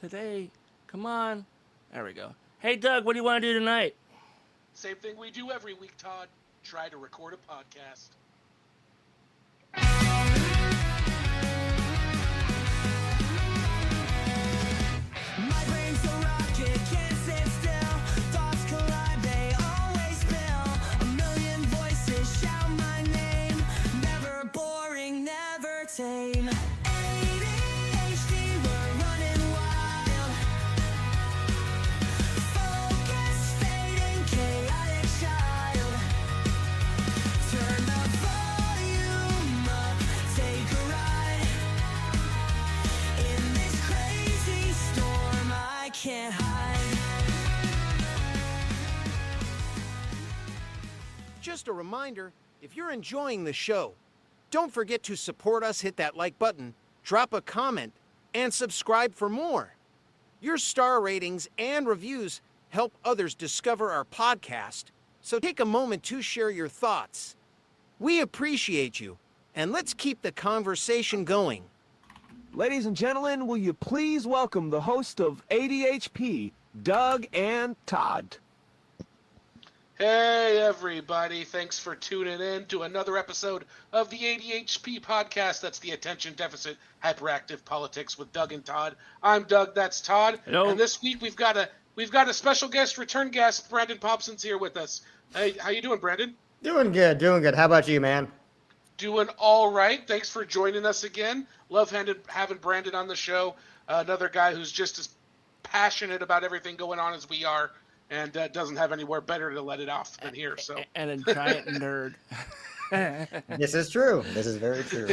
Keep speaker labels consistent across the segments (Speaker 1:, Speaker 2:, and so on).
Speaker 1: today. Come on. There we go. Hey, Doug, what do you want to do tonight?
Speaker 2: Same thing we do every week, Todd. Try to record a podcast.
Speaker 3: My brain's a rocket, can't sit still. Thoughts collide, they always spill. A million voices shout my name. Never boring, never tame. ADHD, we're running wild. Focus fading, chaotic child. Turn the volume up, take a ride. In this crazy storm, I can't hide.
Speaker 4: Just a reminder, if you're enjoying the show, don't forget to support us, hit that like button, drop a comment, and subscribe for more. Your star ratings and reviews help others discover our podcast, so take a moment to share your thoughts. We appreciate you, and let's keep the conversation going.
Speaker 5: Ladies and gentlemen, will you please welcome the host of ADHP, Doug and Todd.
Speaker 2: Hey, everybody. Thanks for tuning in to another episode of the ADHP podcast. That's the Attention Deficit Hyperactive Politics with Doug and Todd. I'm Doug, that's Todd.
Speaker 1: Hello.
Speaker 2: And this week we've got a special guest, return guest. Brandon Popson's here with us. Hey, how you doing, Brandon?
Speaker 6: Doing good. How about you, man?
Speaker 2: Doing all right. Thanks for joining us again. Love having Brandon on the show. Another guy who's just as passionate about everything going on as we are, and doesn't have anywhere better to let it off than here. So.
Speaker 1: And a giant nerd.
Speaker 6: This is true. This is very true.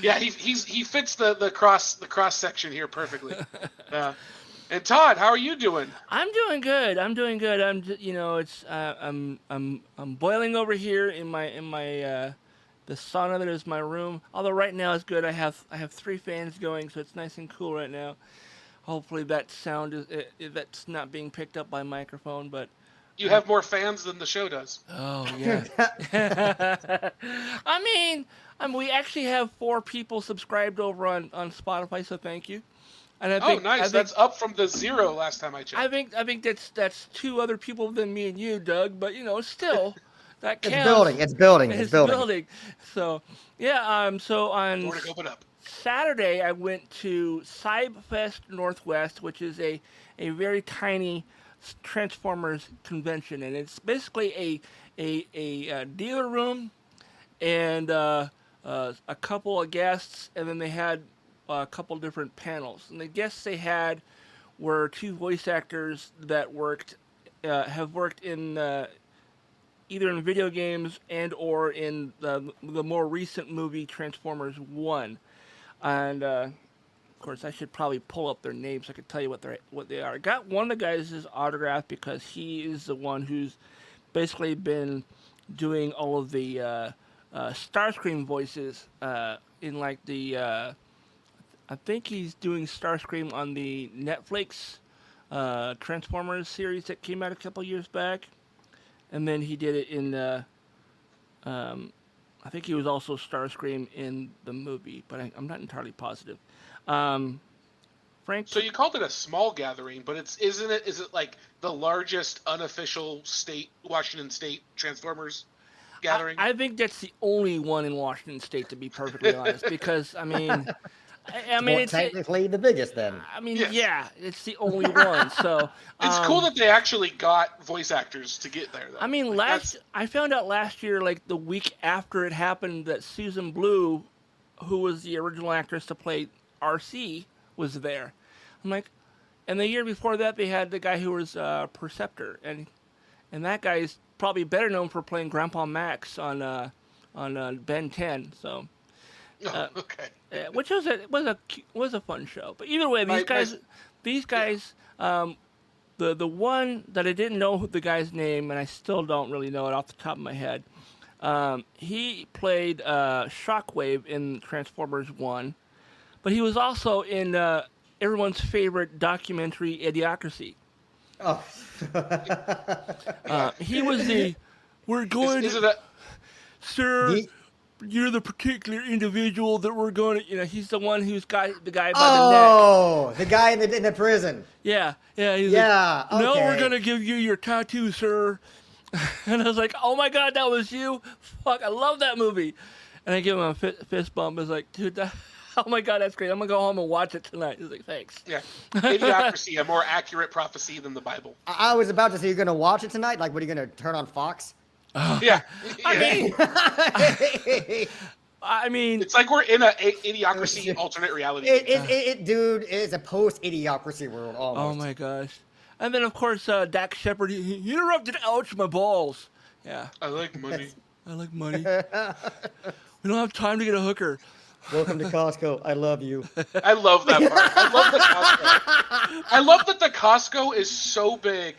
Speaker 2: Yeah, he fits the cross section here perfectly. And Todd, how are you doing?
Speaker 1: I'm doing good. I'm boiling over here in my the sauna that is my room. Although right now it's good. I have 3 fans going, so it's nice and cool right now. Hopefully that sound that's not being picked up by microphone, but
Speaker 2: You have more fans than the show does.
Speaker 1: oh yeah. I mean, we actually have 4 people subscribed over on Spotify, so thank you. And I think,
Speaker 2: nice. That's up from the 0 last time I checked.
Speaker 1: I think that's 2 other people than me and you, Doug. But still, that counts.
Speaker 6: It's building. It's building.
Speaker 1: So yeah. So on
Speaker 2: Door to open up.
Speaker 1: Saturday, I went to Cybfest Northwest, which is a very tiny Transformers convention, and it's basically a dealer room and a couple of guests, and then they had a couple different panels. And the guests they had were 2 voice actors that have worked in either in video games and or in the more recent movie Transformers 1. And of course, I should probably pull up their names so I could tell you what they are. I got one of the guys' autograph because he is the one who's basically been doing all of the Starscream voices in like the. I think he's doing Starscream on the Netflix Transformers series that came out a couple years back, and then he did it in. I think he was also Starscream in the movie, but I'm not entirely positive. Frank.
Speaker 2: So you called it a small gathering, but is it like the largest unofficial Washington State Transformers gathering?
Speaker 1: I think that's the only one in Washington State, to be perfectly honest, because I mean
Speaker 6: it's technically the biggest then.
Speaker 1: I mean,
Speaker 2: Yes.
Speaker 1: Yeah, it's the only one. So
Speaker 2: It's cool that they actually got voice actors to get there, though.
Speaker 1: I mean, I found out last year, like the week after it happened, that Susan Blue, who was the original actress to play RC, was there. I'm like, and the year before that, they had the guy who was Perceptor, and that guy is probably better known for playing Grandpa Max on Ben 10. So.
Speaker 2: Okay.
Speaker 1: Which was a fun show, but either way, these guys, the one that I didn't know the guy's name, and I still don't really know it off the top of my head. He played Shockwave in Transformers 1, but he was also in everyone's favorite documentary, Idiocracy.
Speaker 6: Oh.
Speaker 1: He was the. We're going.
Speaker 2: Is it a?
Speaker 1: Sir. you're the particular individual that we're going to, he's the one who's got the guy by
Speaker 6: Oh, the guy in the prison.
Speaker 1: the neck. Yeah. He's
Speaker 6: Yeah,
Speaker 1: like, no,
Speaker 6: okay.
Speaker 1: we're going to give you your tattoo, sir. And I was like, oh my God, that was you? Fuck, I love that movie. And I give him a fist bump. I was like, dude, oh my God, that's great. I'm going to go home and watch it tonight. He's like, thanks.
Speaker 2: Yeah. Idiocracy, a more accurate prophecy than the Bible.
Speaker 6: I was about to say, you're going to watch it tonight? Like, what are you going to turn on Fox?
Speaker 2: Yeah.
Speaker 1: I mean,
Speaker 2: It's like we're in a Idiocracy alternate reality.
Speaker 6: Dude, it's a post-Idiocracy world almost.
Speaker 1: oh my gosh. And then, of course, Dak Shepard, he interrupted, ouch, my balls. Yeah,
Speaker 2: I like money.
Speaker 1: I like money. We don't have time to get a hooker.
Speaker 6: Welcome to Costco. I love you.
Speaker 2: I love that part. I love the Costco. I love that the Costco is so big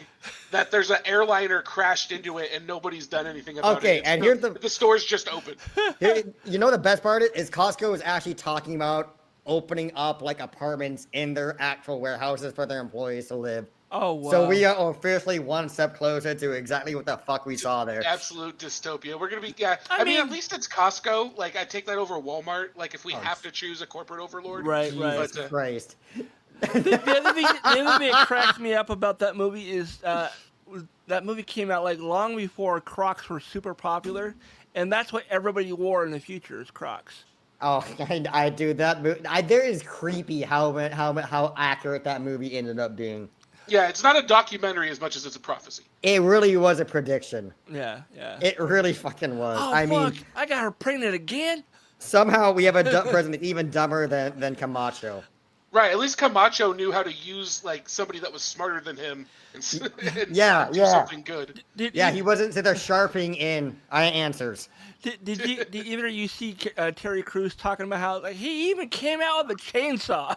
Speaker 2: that there's an airliner crashed into it and nobody's done anything about it.
Speaker 6: Okay, and here's
Speaker 2: the store's just open.
Speaker 6: You know the best part is Costco is actually talking about opening up like apartments in their actual warehouses for their employees to live.
Speaker 1: Oh, wow.
Speaker 6: So we are officially one step closer to exactly what the fuck we saw there.
Speaker 2: Absolute dystopia. We're gonna be I mean, at least it's Costco. Like I take that over Walmart. Like if we have to choose a corporate overlord.
Speaker 1: Right.
Speaker 6: Jesus
Speaker 2: But,
Speaker 6: Christ.
Speaker 1: The other thing that cracked me up about that movie is that movie came out like long before Crocs were super popular, and that's what everybody wore in the future is Crocs.
Speaker 6: Oh, I do that movie. There is creepy how accurate that movie ended up being.
Speaker 2: Yeah, it's not a documentary as much as it's a prophecy.
Speaker 6: It really was a prediction.
Speaker 1: Yeah.
Speaker 6: It really fucking was.
Speaker 1: Oh,
Speaker 6: I
Speaker 1: fuck.
Speaker 6: mean,
Speaker 1: I got her pregnant again?
Speaker 6: somehow we have a president that's even dumber than Camacho.
Speaker 2: Right. At least Camacho knew how to use like somebody that was smarter than him and do something good.
Speaker 6: Yeah, he wasn't sitting there sharpening in answers.
Speaker 1: Did either of you see Terry Crews talking about how like, he even came out with a chainsaw?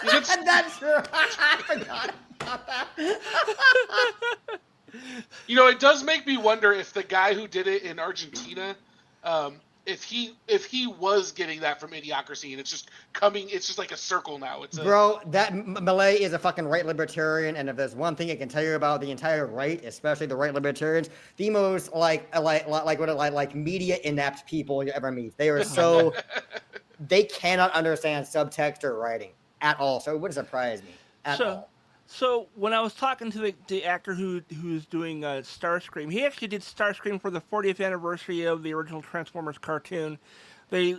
Speaker 6: That's true. I forgot about that.
Speaker 2: You know, it does make me wonder if the guy who did it in Argentina, if he was getting that from Idiocracy and it's just like a circle now.
Speaker 6: Bro, that Malay is a fucking right libertarian, and if there's one thing I can tell you about the entire right, especially the right libertarians, the most like media inept people you ever meet. They are so they cannot understand subtext or writing at all. So it wouldn't surprise me at all.
Speaker 1: So when I was talking to the actor who's doing Starscream, he actually did Starscream for the 40th anniversary of the original Transformers cartoon. They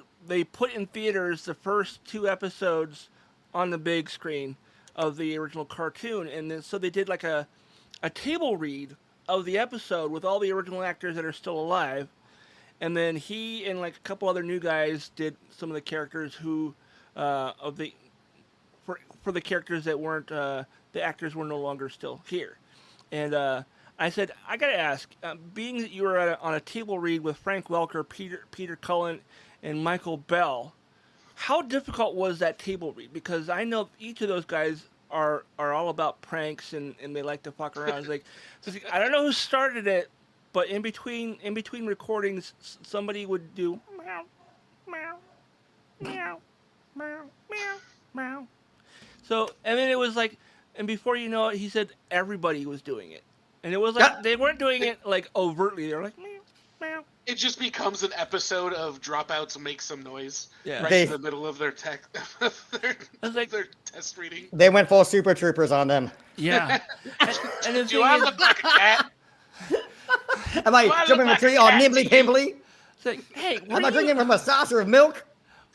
Speaker 1: put in theaters the first 2 episodes on the big screen of the original cartoon, and then so they did like a table read of the episode with all the original actors that are still alive, and then he and like a couple other new guys did some of the characters who for the characters that weren't the actors were no longer still here. And I said, I got to ask, being that you were on a table read with Frank Welker, Peter Cullen, and Michael Bell, how difficult was that table read? Because I know each of those guys are all about pranks and they like to fuck around. It's like, I don't know who started it, but in between recordings, somebody would do meow, meow, meow, meow, meow, meow. So, and then it was like, and before you know it, he said everybody was doing it. And it was like, they weren't doing it like overtly. They were like, meow, meow.
Speaker 2: It just becomes an episode of Dropouts Make Some Noise
Speaker 1: Yeah.
Speaker 2: in the middle of their
Speaker 1: like,
Speaker 2: their test reading.
Speaker 6: They went full Super Troopers on them.
Speaker 1: Yeah. and the
Speaker 2: Do
Speaker 1: thing
Speaker 2: I
Speaker 1: is,
Speaker 2: look like a cat?
Speaker 6: Am I jumping from a tree all nimbly pimbly?
Speaker 1: it's like, hey,
Speaker 6: Am I drinking from a saucer of milk?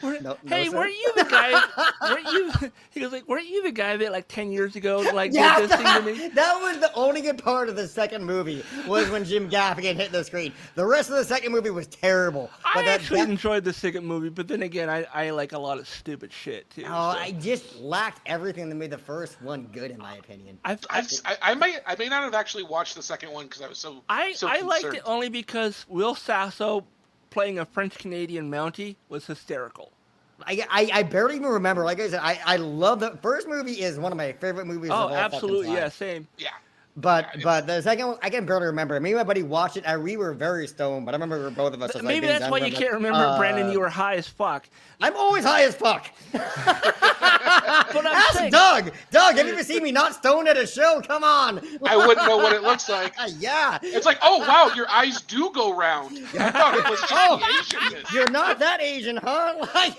Speaker 6: No,
Speaker 1: hey,
Speaker 6: sir.
Speaker 1: weren't you the guy? He goes like, weren't you the guy that like 10 years ago like did this thing to me?
Speaker 6: That was the only good part of the second movie was when Jim Gaffigan hit the screen. The rest of the second movie was terrible.
Speaker 1: I actually enjoyed the second movie, but then again, I like a lot of stupid shit too.
Speaker 6: Oh,
Speaker 1: so.
Speaker 6: I just lacked everything that made the first one good, in my opinion.
Speaker 2: I may not have actually watched the second one because I was so
Speaker 1: I liked
Speaker 2: concerned.
Speaker 1: it only because Will Sasso playing a French-Canadian Mountie was hysterical.
Speaker 6: I barely even remember. Like I said, I love the first movie is one of my favorite movies of all
Speaker 1: Oh, absolutely,
Speaker 6: fucking time.
Speaker 1: yeah, same.
Speaker 2: Yeah.
Speaker 6: But the second one, I can barely remember. Me and my buddy watched it, and we were very stoned. But I remember both of us. Just,
Speaker 1: Maybe
Speaker 6: being
Speaker 1: that's why you can't remember, Brandon. You were high as fuck.
Speaker 6: I'm always high as fuck.
Speaker 1: But I'm
Speaker 6: Ask
Speaker 1: saying,
Speaker 6: Doug. Doug, have you ever seen me not stoned at a show? Come on.
Speaker 2: I wouldn't know what it looks like.
Speaker 6: Yeah.
Speaker 2: It's like, oh wow, your eyes do go round. I thought it was just the Asianness.
Speaker 6: You're not that Asian, huh? Like,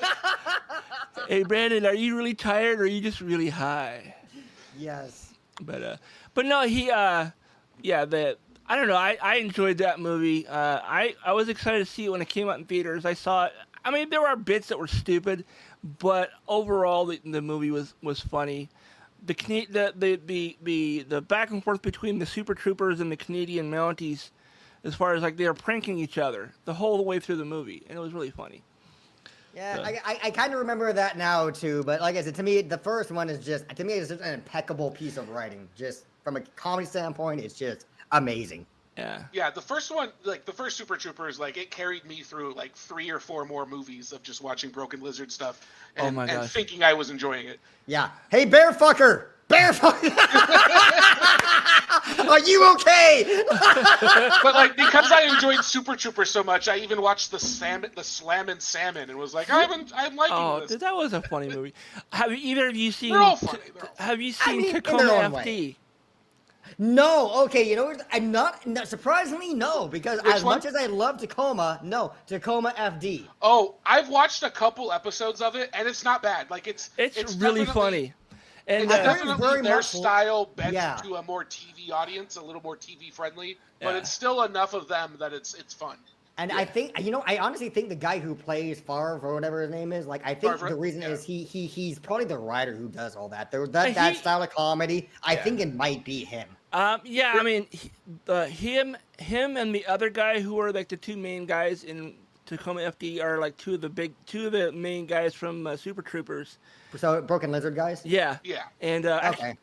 Speaker 1: hey, Brandon, are you really tired or are you just really high?
Speaker 6: yes.
Speaker 1: But no, I don't know. I enjoyed that movie. I was excited to see it when it came out in theaters. I saw it. I mean, there were bits that were stupid, but overall the movie was funny. The back and forth between the Super Troopers and the Canadian Mounties, as far as like they were pranking each other the whole way through the movie, and it was really funny.
Speaker 6: Yeah, I kind of remember that now too. But like I said, to me, the first one is just an impeccable piece of writing. Just from a comedy standpoint, it's just amazing.
Speaker 1: Yeah.
Speaker 2: Yeah, the first one, like the first Super Troopers, like it carried me through like 3 or 4 more movies of just watching Broken Lizard stuff and, and thinking I was enjoying it.
Speaker 6: Yeah. Hey, bear fucker! Bear fucker! Are you okay?
Speaker 2: But like because I enjoyed Super Troopers so much, I even watched the Slammin' Salmon, and was like, I'm liking this.
Speaker 1: Dude, that was a funny movie. Have either of you seen?
Speaker 2: They're all funny.
Speaker 1: Have you seen
Speaker 6: in
Speaker 1: Tacoma
Speaker 6: their own
Speaker 1: FD?
Speaker 6: way. No, okay, you know what? I'm not surprisingly, no, because
Speaker 2: Which
Speaker 6: as
Speaker 2: one?
Speaker 6: much as I love Tacoma, no, Tacoma FD.
Speaker 2: Oh, I've watched a couple episodes of it, and it's not bad. Like it's
Speaker 1: really
Speaker 2: definitely
Speaker 1: funny. And
Speaker 2: It's definitely
Speaker 6: very
Speaker 2: their
Speaker 6: much-
Speaker 2: style bent
Speaker 6: yeah.
Speaker 2: to a more TV audience, a little more TV friendly, but
Speaker 1: Yeah.
Speaker 2: it's still enough of them that it's fun.
Speaker 6: And I think, I honestly think the guy who plays Favre or whatever his name is, like, I think
Speaker 2: Favre,
Speaker 6: the reason
Speaker 2: yeah.
Speaker 6: is he's probably the writer who does all that. That style of comedy, I think it might be him.
Speaker 1: I mean, him and the other guy who are like the two main guys in Tacoma FD are like two of the main guys from Super Troopers.
Speaker 6: So Broken Lizard guys?
Speaker 1: Yeah.
Speaker 2: Yeah.
Speaker 1: And
Speaker 6: Okay.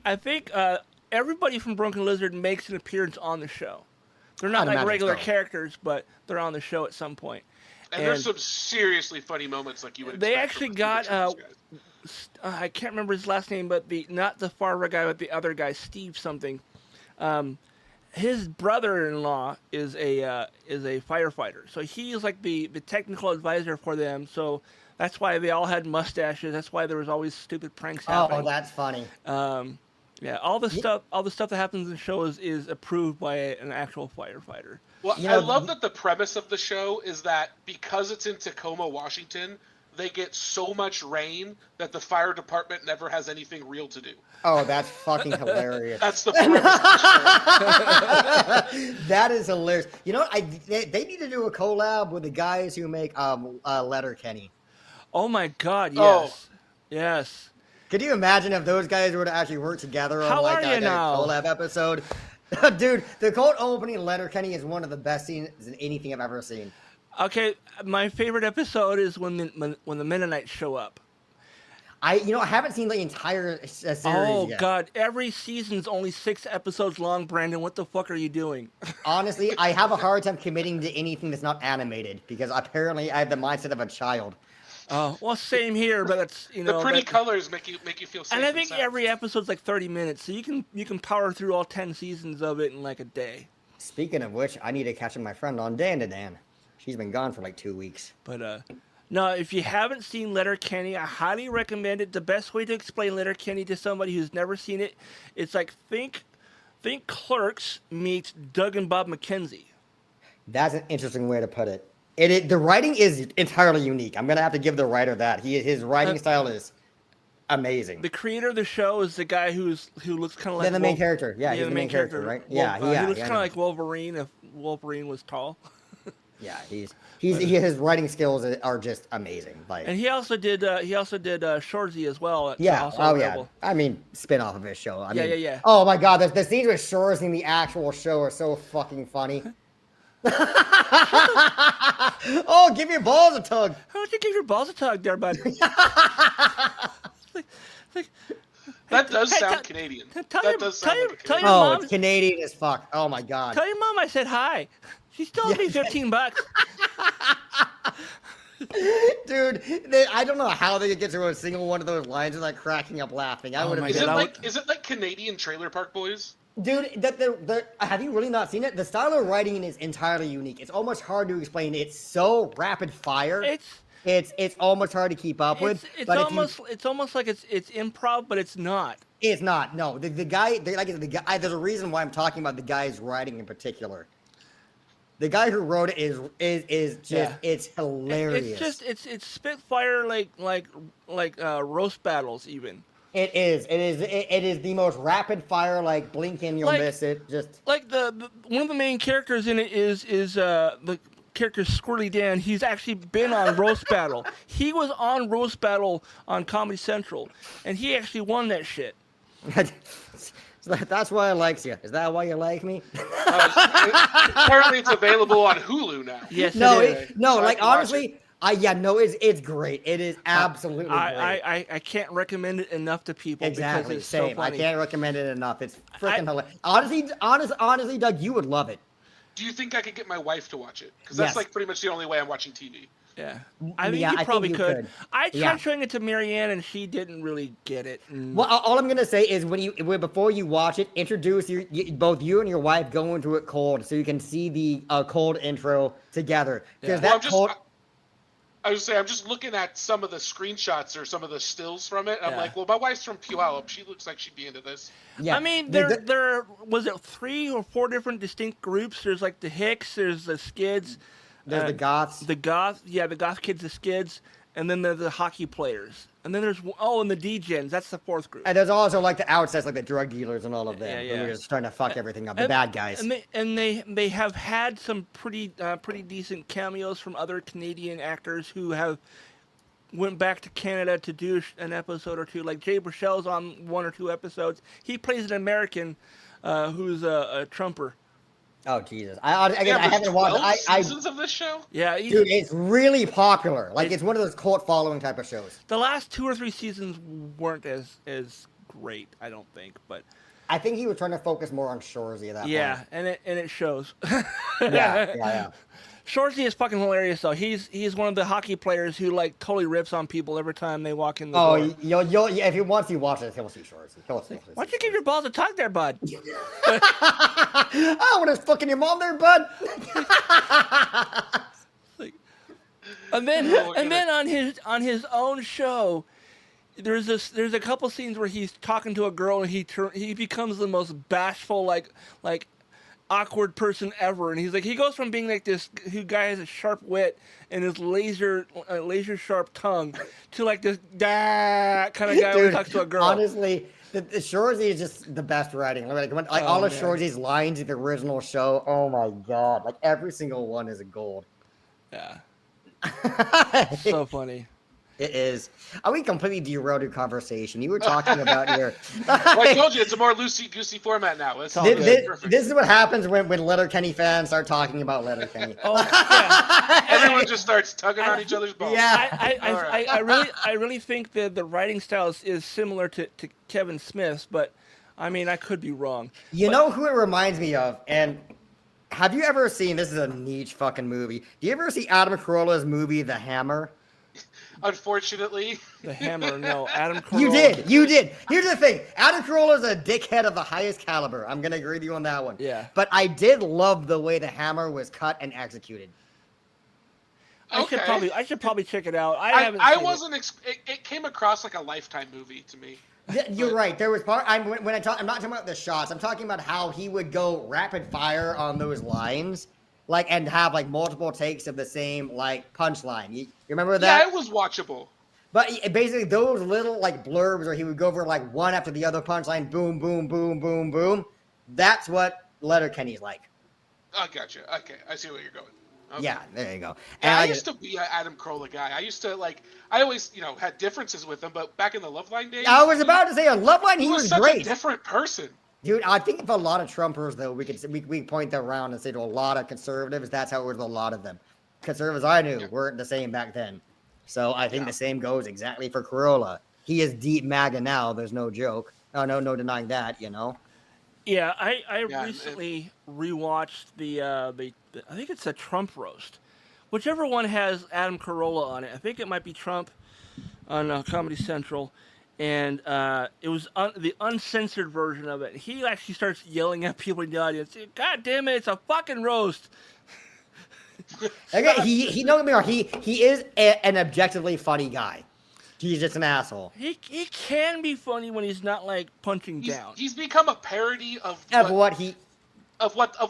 Speaker 1: I think everybody from Broken Lizard makes an appearance on the show. They're not
Speaker 6: I'd
Speaker 1: like
Speaker 6: imagine
Speaker 1: regular
Speaker 6: so.
Speaker 1: characters, but they're on the show at some point.
Speaker 2: And there's some seriously funny moments like you would expect.
Speaker 1: They actually
Speaker 2: from the
Speaker 1: got
Speaker 2: Super Troopers guys.
Speaker 1: I can't remember his last name, but not the Favre guy, but the other guy, Steve something. His brother-in-law is a firefighter, so he is like the technical advisor for them. So that's why they all had mustaches. That's why there was always stupid pranks happening.
Speaker 6: Oh, that's funny.
Speaker 1: Yeah, all the stuff that happens in the show is approved by an actual firefighter.
Speaker 2: Well,
Speaker 6: You
Speaker 2: I
Speaker 6: know,
Speaker 2: love that the premise of the show is that because it's in Tacoma, Washington, they get so much rain that the fire department never has anything real to do.
Speaker 6: Oh, that's fucking hilarious.
Speaker 2: That's the premise of the show.
Speaker 6: That is hilarious. You know what? They need to do a collab with the guys who make Letterkenny.
Speaker 1: Oh my God! Yes,
Speaker 2: Oh.
Speaker 1: yes.
Speaker 6: Could you imagine if those guys were to actually work together on
Speaker 1: How
Speaker 6: like
Speaker 1: are you
Speaker 6: a
Speaker 1: now?
Speaker 6: collab episode? Dude, the cold opening in Letterkenny is one of the best scenes in anything I've ever seen.
Speaker 1: Okay, my favorite episode is when the Mennonites show up.
Speaker 6: I haven't seen the entire series
Speaker 1: Oh
Speaker 6: yet.
Speaker 1: God! Every season's only 6 episodes long. Brandon, what the fuck are you doing?
Speaker 6: Honestly, I have a hard time committing to anything that's not animated because apparently I have the mindset of a child.
Speaker 1: Well, same here, but that's
Speaker 2: The pretty colors make you feel safe.
Speaker 1: And I think
Speaker 2: sound.
Speaker 1: every episode's like 30 minutes, so you can power through all 10 seasons of it in like a day.
Speaker 6: Speaking of which, I need to catch up my friend on Dan. She's been gone for like 2 weeks.
Speaker 1: But no, if you haven't seen Letterkenny, I highly recommend it. The best way to explain Letterkenny to somebody who's never seen it, it's like think Clerks meets Doug and Bob McKenzie.
Speaker 6: That's an interesting way to put it. The writing is entirely unique. I'm gonna have to give the writer that. His writing style is amazing.
Speaker 1: The creator of the show is the guy who looks kind of like
Speaker 6: The main character. Yeah, he's the main character, right?
Speaker 1: He
Speaker 6: Yeah,
Speaker 1: looks
Speaker 6: yeah,
Speaker 1: kind of like Wolverine if Wolverine was tall.
Speaker 6: Yeah, his writing skills are just amazing. Like,
Speaker 1: And he also did Shorzy as well. It's
Speaker 6: yeah,
Speaker 1: also
Speaker 6: oh
Speaker 1: available.
Speaker 6: yeah. I mean, spin off of his show. I mean,
Speaker 1: yeah.
Speaker 6: Oh my God, the scenes with Shores in the actual show are so fucking funny. Oh, give your balls a tug.
Speaker 1: How don't you give your balls a tug there, bud?
Speaker 2: That does
Speaker 1: Hey,
Speaker 2: sound Canadian.
Speaker 1: tell
Speaker 2: That
Speaker 1: your-
Speaker 2: does
Speaker 1: tell
Speaker 2: sound
Speaker 1: your-
Speaker 2: like a
Speaker 1: tell
Speaker 2: Canadian.
Speaker 1: your
Speaker 6: Oh,
Speaker 1: mom-
Speaker 6: it's Canadian as fuck. Oh my God.
Speaker 1: Tell your mom I said hi. She still owes me $15.
Speaker 6: Dude, I don't know how they could get through a single one of those lines without cracking up laughing. I
Speaker 1: Oh
Speaker 6: would have
Speaker 1: my
Speaker 2: Is
Speaker 6: been.
Speaker 1: God.
Speaker 2: it like Canadian Trailer Park Boys?
Speaker 6: Dude, have you really not seen it? The style of writing is entirely unique. It's almost hard to explain. It's so rapid fire. It's almost hard to keep up with.
Speaker 1: It's
Speaker 6: but
Speaker 1: it's almost like it's improv, but it's not.
Speaker 6: it's not. No, the guy, the guy. There's a reason why I'm talking about the guy's writing in particular. The guy who wrote it is just
Speaker 1: Yeah.
Speaker 6: it's hilarious.
Speaker 1: It's spitfire like roast battles even.
Speaker 6: It is the most rapid fire, like blink and you'll
Speaker 1: Like-
Speaker 6: miss it. Just
Speaker 1: Like the one of the main characters in it is the character Squirrely Dan. He's actually been on Roast Battle. He was on Roast Battle on Comedy Central, and he actually won that shit.
Speaker 6: that's why I likes you. Is that why you like me?
Speaker 2: Apparently, it's available on Hulu now.
Speaker 1: Yes,
Speaker 6: No,
Speaker 1: it is.
Speaker 2: So I
Speaker 6: like
Speaker 2: can watch
Speaker 6: honestly, it's great. It is absolutely great.
Speaker 1: I can't recommend it enough to people
Speaker 6: Exactly,
Speaker 1: because it's
Speaker 6: same.
Speaker 1: so
Speaker 6: I
Speaker 1: funny.
Speaker 6: can't recommend it enough. It's freaking hilarious. Honestly, Doug, you would love it.
Speaker 2: Do you think I could get my wife to watch it? Because
Speaker 6: Yes.
Speaker 2: that's like pretty much the only way I'm watching TV.
Speaker 1: Yeah, I mean
Speaker 6: Yeah, I
Speaker 1: you
Speaker 6: think
Speaker 1: probably
Speaker 6: you
Speaker 1: could.
Speaker 6: could.
Speaker 1: I tried
Speaker 6: Yeah.
Speaker 1: showing it to Marianne, and she didn't really get it.
Speaker 6: Well, all I'm gonna say is before you watch it, introduce both you and your wife go into it cold, so you can see the cold intro together. Because
Speaker 1: Yeah.
Speaker 2: Well,
Speaker 6: that cold.
Speaker 2: I was saying, I'm just looking at some of the screenshots or some of the stills from it. And I'm
Speaker 1: Yeah.
Speaker 2: like, well, my wife's from Puyallup. She looks like she'd be into this.
Speaker 6: Yeah,
Speaker 1: I mean,
Speaker 6: the-
Speaker 1: there was it 3 or 4 different distinct groups. There's like the Hicks, there's the Skids,
Speaker 6: There's the Goths.
Speaker 1: the Goth kids, the Skids, and then there's the hockey players, and then there's and the D-Gens. That's the 4th group.
Speaker 6: And there's also like the outsets, like the drug dealers and all of them.
Speaker 1: Yeah,
Speaker 6: Who
Speaker 1: yeah.
Speaker 6: are just trying to fuck everything up. The bad guys.
Speaker 1: And they have had some pretty decent cameos from other Canadian actors who have went back to Canada to do an episode or two. Like Jay Burchell's on 1 or 2 episodes. He plays an American who's a Trumper.
Speaker 6: Oh Jesus! I
Speaker 2: Yeah, there's
Speaker 6: haven't watched.
Speaker 2: 12
Speaker 6: I
Speaker 2: seasons of this show?
Speaker 1: Yeah,
Speaker 6: dude, it's really popular. Like it's one of those cult following type of shows.
Speaker 1: the last 2 or 3 seasons weren't as great, I don't think, but
Speaker 6: I think he was trying to focus more on Shorzy at that
Speaker 1: yeah,
Speaker 6: point.
Speaker 1: and it shows.
Speaker 6: Yeah.
Speaker 1: Shorzy is fucking hilarious though. He's one of the hockey players who like totally rips on people every time they walk in the
Speaker 6: Oh,
Speaker 1: door.
Speaker 6: if he wants to watch it, he'll see Shorzy.
Speaker 1: Why don't you give your balls a tug there, bud?
Speaker 6: I want to fucking your mom there, bud.
Speaker 1: And then on his own show, there's a couple scenes where he's talking to a girl and he becomes the most bashful like awkward person ever, and he goes from being like this guy has a sharp wit and his laser sharp tongue to like this kind of guy who talks to a girl.
Speaker 6: Honestly, the Shorzy is just the best writing. Like all of
Speaker 1: man.
Speaker 6: Shorzy's lines in the original show. Oh my god! Like every single one is a gold.
Speaker 1: Yeah, so funny.
Speaker 6: It is. We completely derailed your conversation. You were talking about your.
Speaker 2: Well, I told you, it's a more loosey-goosey format now. It's all
Speaker 6: This,
Speaker 2: good.
Speaker 6: this-
Speaker 2: Perfect.
Speaker 6: this is what happens when Letterkenny fans start talking about Letterkenny.
Speaker 1: Oh yeah.
Speaker 2: Everyone just starts tugging on each other's balls.
Speaker 6: Yeah.
Speaker 1: I
Speaker 2: All right.
Speaker 1: really think that the writing style is similar to Kevin Smith's, but I mean I could be wrong.
Speaker 6: You know who it reminds me of? And have you ever seen, this is a niche fucking movie. Do you ever see Adam Carolla's movie, The Hammer?
Speaker 2: Unfortunately.
Speaker 1: The Hammer, no, Adam Carolla.
Speaker 6: You did. Here's the thing. Adam Carolla's a dickhead of the highest caliber. I'm going to agree with you on that one.
Speaker 1: Yeah.
Speaker 6: But I did love the way The Hammer was cut and executed.
Speaker 1: I should probably check it out. I haven't.
Speaker 2: I
Speaker 1: seen
Speaker 2: wasn't. It came across like a Lifetime movie to me.
Speaker 6: Yeah, you're right. There was part. I'm not talking about the shots. I'm talking about how he would go rapid fire on those lines, and have multiple takes of the same punchline. You remember that?
Speaker 2: Yeah, it was watchable.
Speaker 6: But basically, those little blurbs where he would go over one after the other punchline, boom, boom, boom, boom, boom. That's what Letterkenny's like.
Speaker 2: I gotcha. Okay, I see where you're going. Okay.
Speaker 6: Yeah, there you go.
Speaker 2: Yeah, I
Speaker 6: And
Speaker 2: used to be an Adam Carolla guy. I used to I always, had differences with him, but back in the Loveline days,
Speaker 6: I was about to say on Loveline,
Speaker 2: he was such
Speaker 6: great.
Speaker 2: a different person.
Speaker 6: Dude, I think for a lot of Trumpers, though, we point that around and say to a lot of conservatives, that's how it was with a lot of them. Conservatives I knew weren't the same back then. So I think the same goes exactly for Carolla. He is deep MAGA now. There's no joke. No denying that,
Speaker 1: Yeah, I
Speaker 2: Yeah,
Speaker 1: recently rewatched the I think it's a Trump roast, whichever one has Adam Carolla on it. I think it might be Trump on Comedy Central, and it was the uncensored version of it. He actually starts yelling at people in the audience. God damn it! It's a fucking roast.
Speaker 6: Okay, he don't get me wrong. He is an objectively funny guy. He's just an asshole.
Speaker 1: He can be funny when he's not like punching down.
Speaker 2: He's become a parody of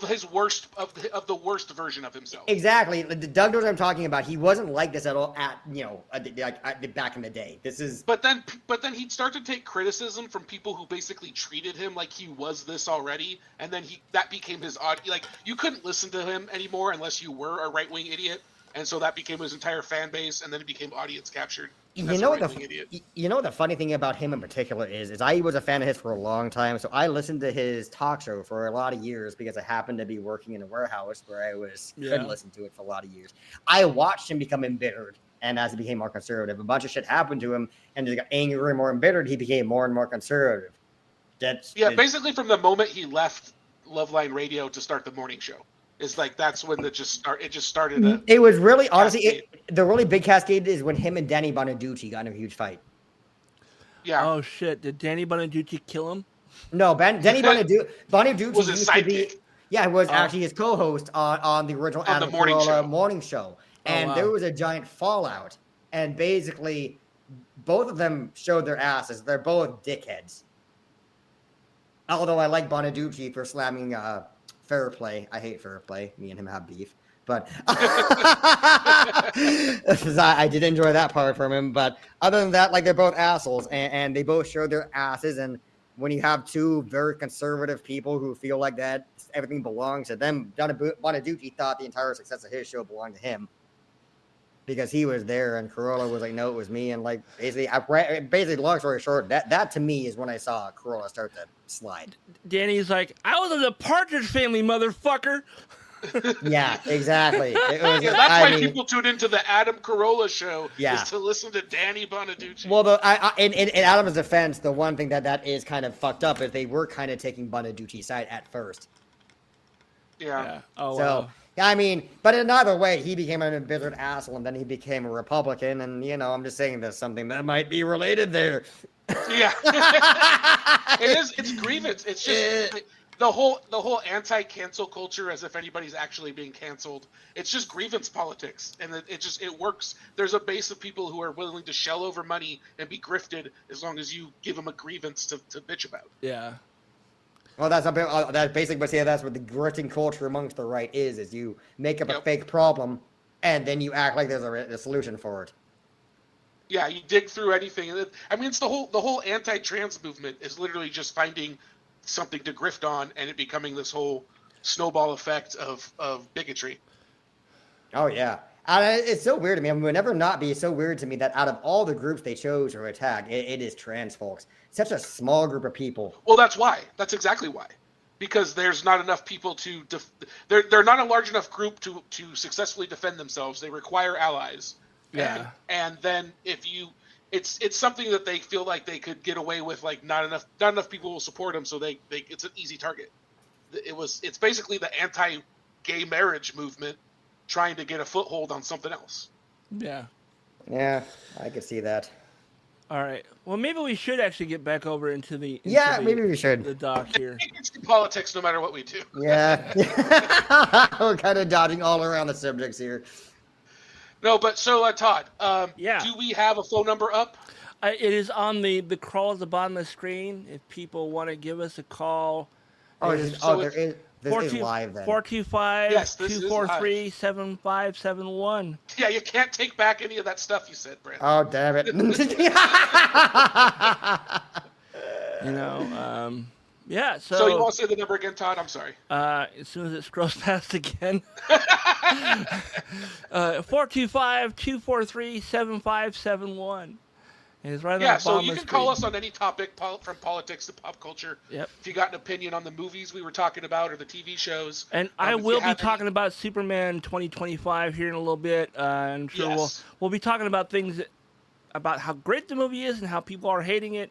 Speaker 2: his worst of the worst version of himself.
Speaker 6: Exactly. Doug knows what I'm talking about. He wasn't like this at all back in the day. This is.
Speaker 2: But then he'd start to take criticism from people who basically treated him like he was this already, and then that became his like you couldn't listen to him anymore unless you were a right-wing idiot, and so that became his entire fan base, and then it became audience captured.
Speaker 6: You know what the funny thing about him in particular is I was a fan of his for a long time, so I listened to his talk show for a lot of years because I happened to be working in a warehouse where I couldn't listen to it for a lot of years. I watched him become embittered, and as he became more conservative, a bunch of shit happened to him, and he got angrier and more embittered. He became more and more conservative.
Speaker 2: Basically from the moment he left Loveline Radio to start the morning show. It's like that's when it just started.
Speaker 6: It was really honestly the really big cascade is when him and Danny Bonaducci got in a huge fight.
Speaker 2: Yeah.
Speaker 1: Oh shit! Did Danny Bonaducci kill him?
Speaker 6: No, Danny Bonaducci
Speaker 2: was his sidekick.
Speaker 6: It was actually his co-host on the original Adam Carolla morning show, and there was a giant fallout, and basically both of them showed their asses. They're both dickheads. Although I like Bonaducci for slamming Fair Play. I hate Fair Play. Me and him have beef. But I did enjoy that part from him. But other than that, like they're both assholes and they both show their asses. And when you have two very conservative people who feel like that everything belongs to them, Bonaducci thought the entire success of his show belonged to him because he was there and Carolla was like, no, it was me. And like basically, long story short, that to me is when I saw Carolla start to slide.
Speaker 1: Danny's like, I was in the Partridge Family, motherfucker.
Speaker 6: Yeah, exactly.
Speaker 2: That's why people tune into the Adam Carolla show is to listen to Danny Bonaducci.
Speaker 6: Well, in Adam's defense, the one thing that is kind of fucked up is they were kind of taking Bonaducci's side at first.
Speaker 2: Yeah.
Speaker 1: Oh,
Speaker 6: so,
Speaker 1: wow.
Speaker 6: I mean, but in either way, he became an embittered asshole, and then he became a Republican, and, I'm just saying there's something that might be related there.
Speaker 2: Yeah. It's grievance. It's just the whole anti-cancel culture, as if anybody's actually being canceled. It's just grievance politics, and it works. There's a base of people who are willing to shell over money and be grifted as long as you give them a grievance to bitch about.
Speaker 1: Yeah.
Speaker 6: Well, that's basically that's what the grifting culture amongst the right is you make up a fake problem, and then you act like there's a solution for it.
Speaker 2: Yeah, you dig through anything. I mean, it's the whole anti-trans movement is literally just finding something to grift on, and it becoming this whole snowball effect of bigotry.
Speaker 6: Oh yeah, it's so weird to me. I mean, it would never not be so weird to me that out of all the groups they chose to attack, it is trans folks. Such a small group of people.
Speaker 2: Well, that's why. That's exactly why. Because there's not enough people to they're not a large enough group to successfully defend themselves. They require allies.
Speaker 1: Yeah. And
Speaker 2: then it's something that they feel like they could get away with, like not enough people will support them, so they it's an easy target. It's basically the anti-gay marriage movement trying to get a foothold on something else.
Speaker 1: Yeah.
Speaker 6: Yeah, I could see that.
Speaker 1: All right. Well, maybe we should actually get back over into the
Speaker 6: maybe we should.
Speaker 1: The doc here.
Speaker 2: It's politics no matter what we do.
Speaker 6: Yeah. We're kind of dodging all around the subjects here.
Speaker 2: No, but so Todd,
Speaker 1: do
Speaker 2: we have a phone number up?
Speaker 1: It is on the crawl at the bottom of the screen. If people want to give us a call.
Speaker 6: There is live then.
Speaker 1: 425-243-7571.
Speaker 2: Yeah, you can't take back any of that stuff you said, Brandon.
Speaker 6: Oh, damn it.
Speaker 1: Yeah,
Speaker 2: So you want to say the number again, Todd? I'm sorry.
Speaker 1: As soon as it scrolls past again. 425-243-7571. It's right on the
Speaker 2: so
Speaker 1: bottom
Speaker 2: you
Speaker 1: of
Speaker 2: can
Speaker 1: the
Speaker 2: call
Speaker 1: screen.
Speaker 2: us on any topic from politics to pop culture.
Speaker 1: Yep.
Speaker 2: If you got an opinion on the movies we were talking about or the TV shows.
Speaker 1: And I will be talking about Superman 2025 here in a little bit. I'm sure we'll be talking about things about how great the movie is and how people are hating it.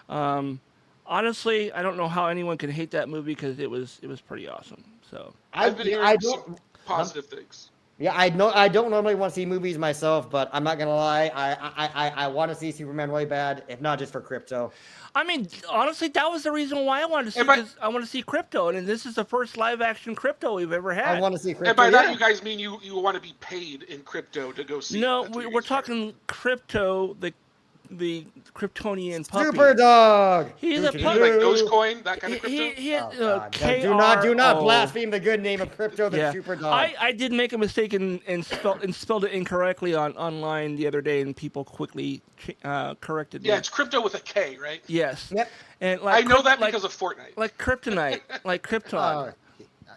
Speaker 1: Honestly, I don't know how anyone can hate that movie because it was pretty awesome. So
Speaker 2: I've been hearing some positive things.
Speaker 6: Yeah, I know. I don't normally want to see movies myself, but I'm not gonna lie. I want to see Superman really bad, if not just for crypto.
Speaker 1: I mean, honestly, that was the reason why I wanted to see,
Speaker 2: And by-
Speaker 1: because I want to see Crypto, and this is the first live-action Crypto we've ever had.
Speaker 6: I want to see crypto.
Speaker 2: And by that,
Speaker 6: yeah.
Speaker 2: you guys mean you want to be paid in crypto to go see?
Speaker 1: No,
Speaker 2: it. That's what
Speaker 1: we're
Speaker 2: you guys are.
Speaker 1: talking Crypto, the Kryptonian puppy.
Speaker 6: Super dog.
Speaker 1: He's a
Speaker 2: You mean
Speaker 1: puppy.
Speaker 2: like Dogecoin, that kind of crypto?
Speaker 1: He
Speaker 6: Oh,
Speaker 1: had,
Speaker 6: God.
Speaker 1: KRO.
Speaker 6: Do not blaspheme the good name of crypto, the
Speaker 1: Yeah,
Speaker 6: super dog.
Speaker 1: I did make a mistake and spelled it incorrectly online the other day, and people quickly corrected me.
Speaker 2: Yeah, it's crypto with a K, right?
Speaker 1: Yes.
Speaker 6: Yep.
Speaker 1: And
Speaker 2: I know that
Speaker 1: like,
Speaker 2: because of Fortnite.
Speaker 1: like Kryptonite, like Krypton.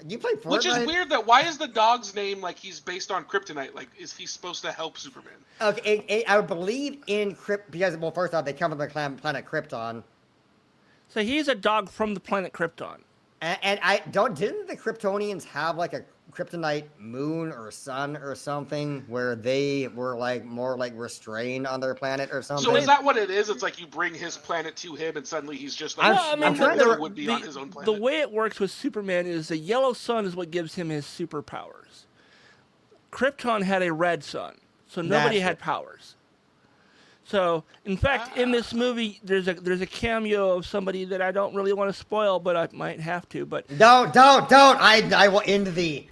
Speaker 6: You play Fortnite?
Speaker 2: Which is weird that why is the dog's name like he's based on kryptonite? Like, is he supposed to help Superman?
Speaker 6: Okay, I believe in because well, first off, they come from the planet Krypton,
Speaker 1: So he's a dog from the planet Krypton.
Speaker 6: and didn't the Kryptonians have like a kryptonite moon or sun or something where they were like more like restrained on their planet or something?
Speaker 2: So is that what it is? It's like you bring his planet to him, and suddenly he's just like
Speaker 6: I'm trying to-
Speaker 2: would be on his own planet.
Speaker 1: The way it works with Superman is the yellow sun is what gives him his superpowers. Krypton had a red sun, so nobody
Speaker 6: That's
Speaker 1: had
Speaker 6: it.
Speaker 1: powers. So, in fact, in this movie, there's a cameo of somebody that I don't really want to spoil, but I might have to. But
Speaker 6: Don't! I will end thee.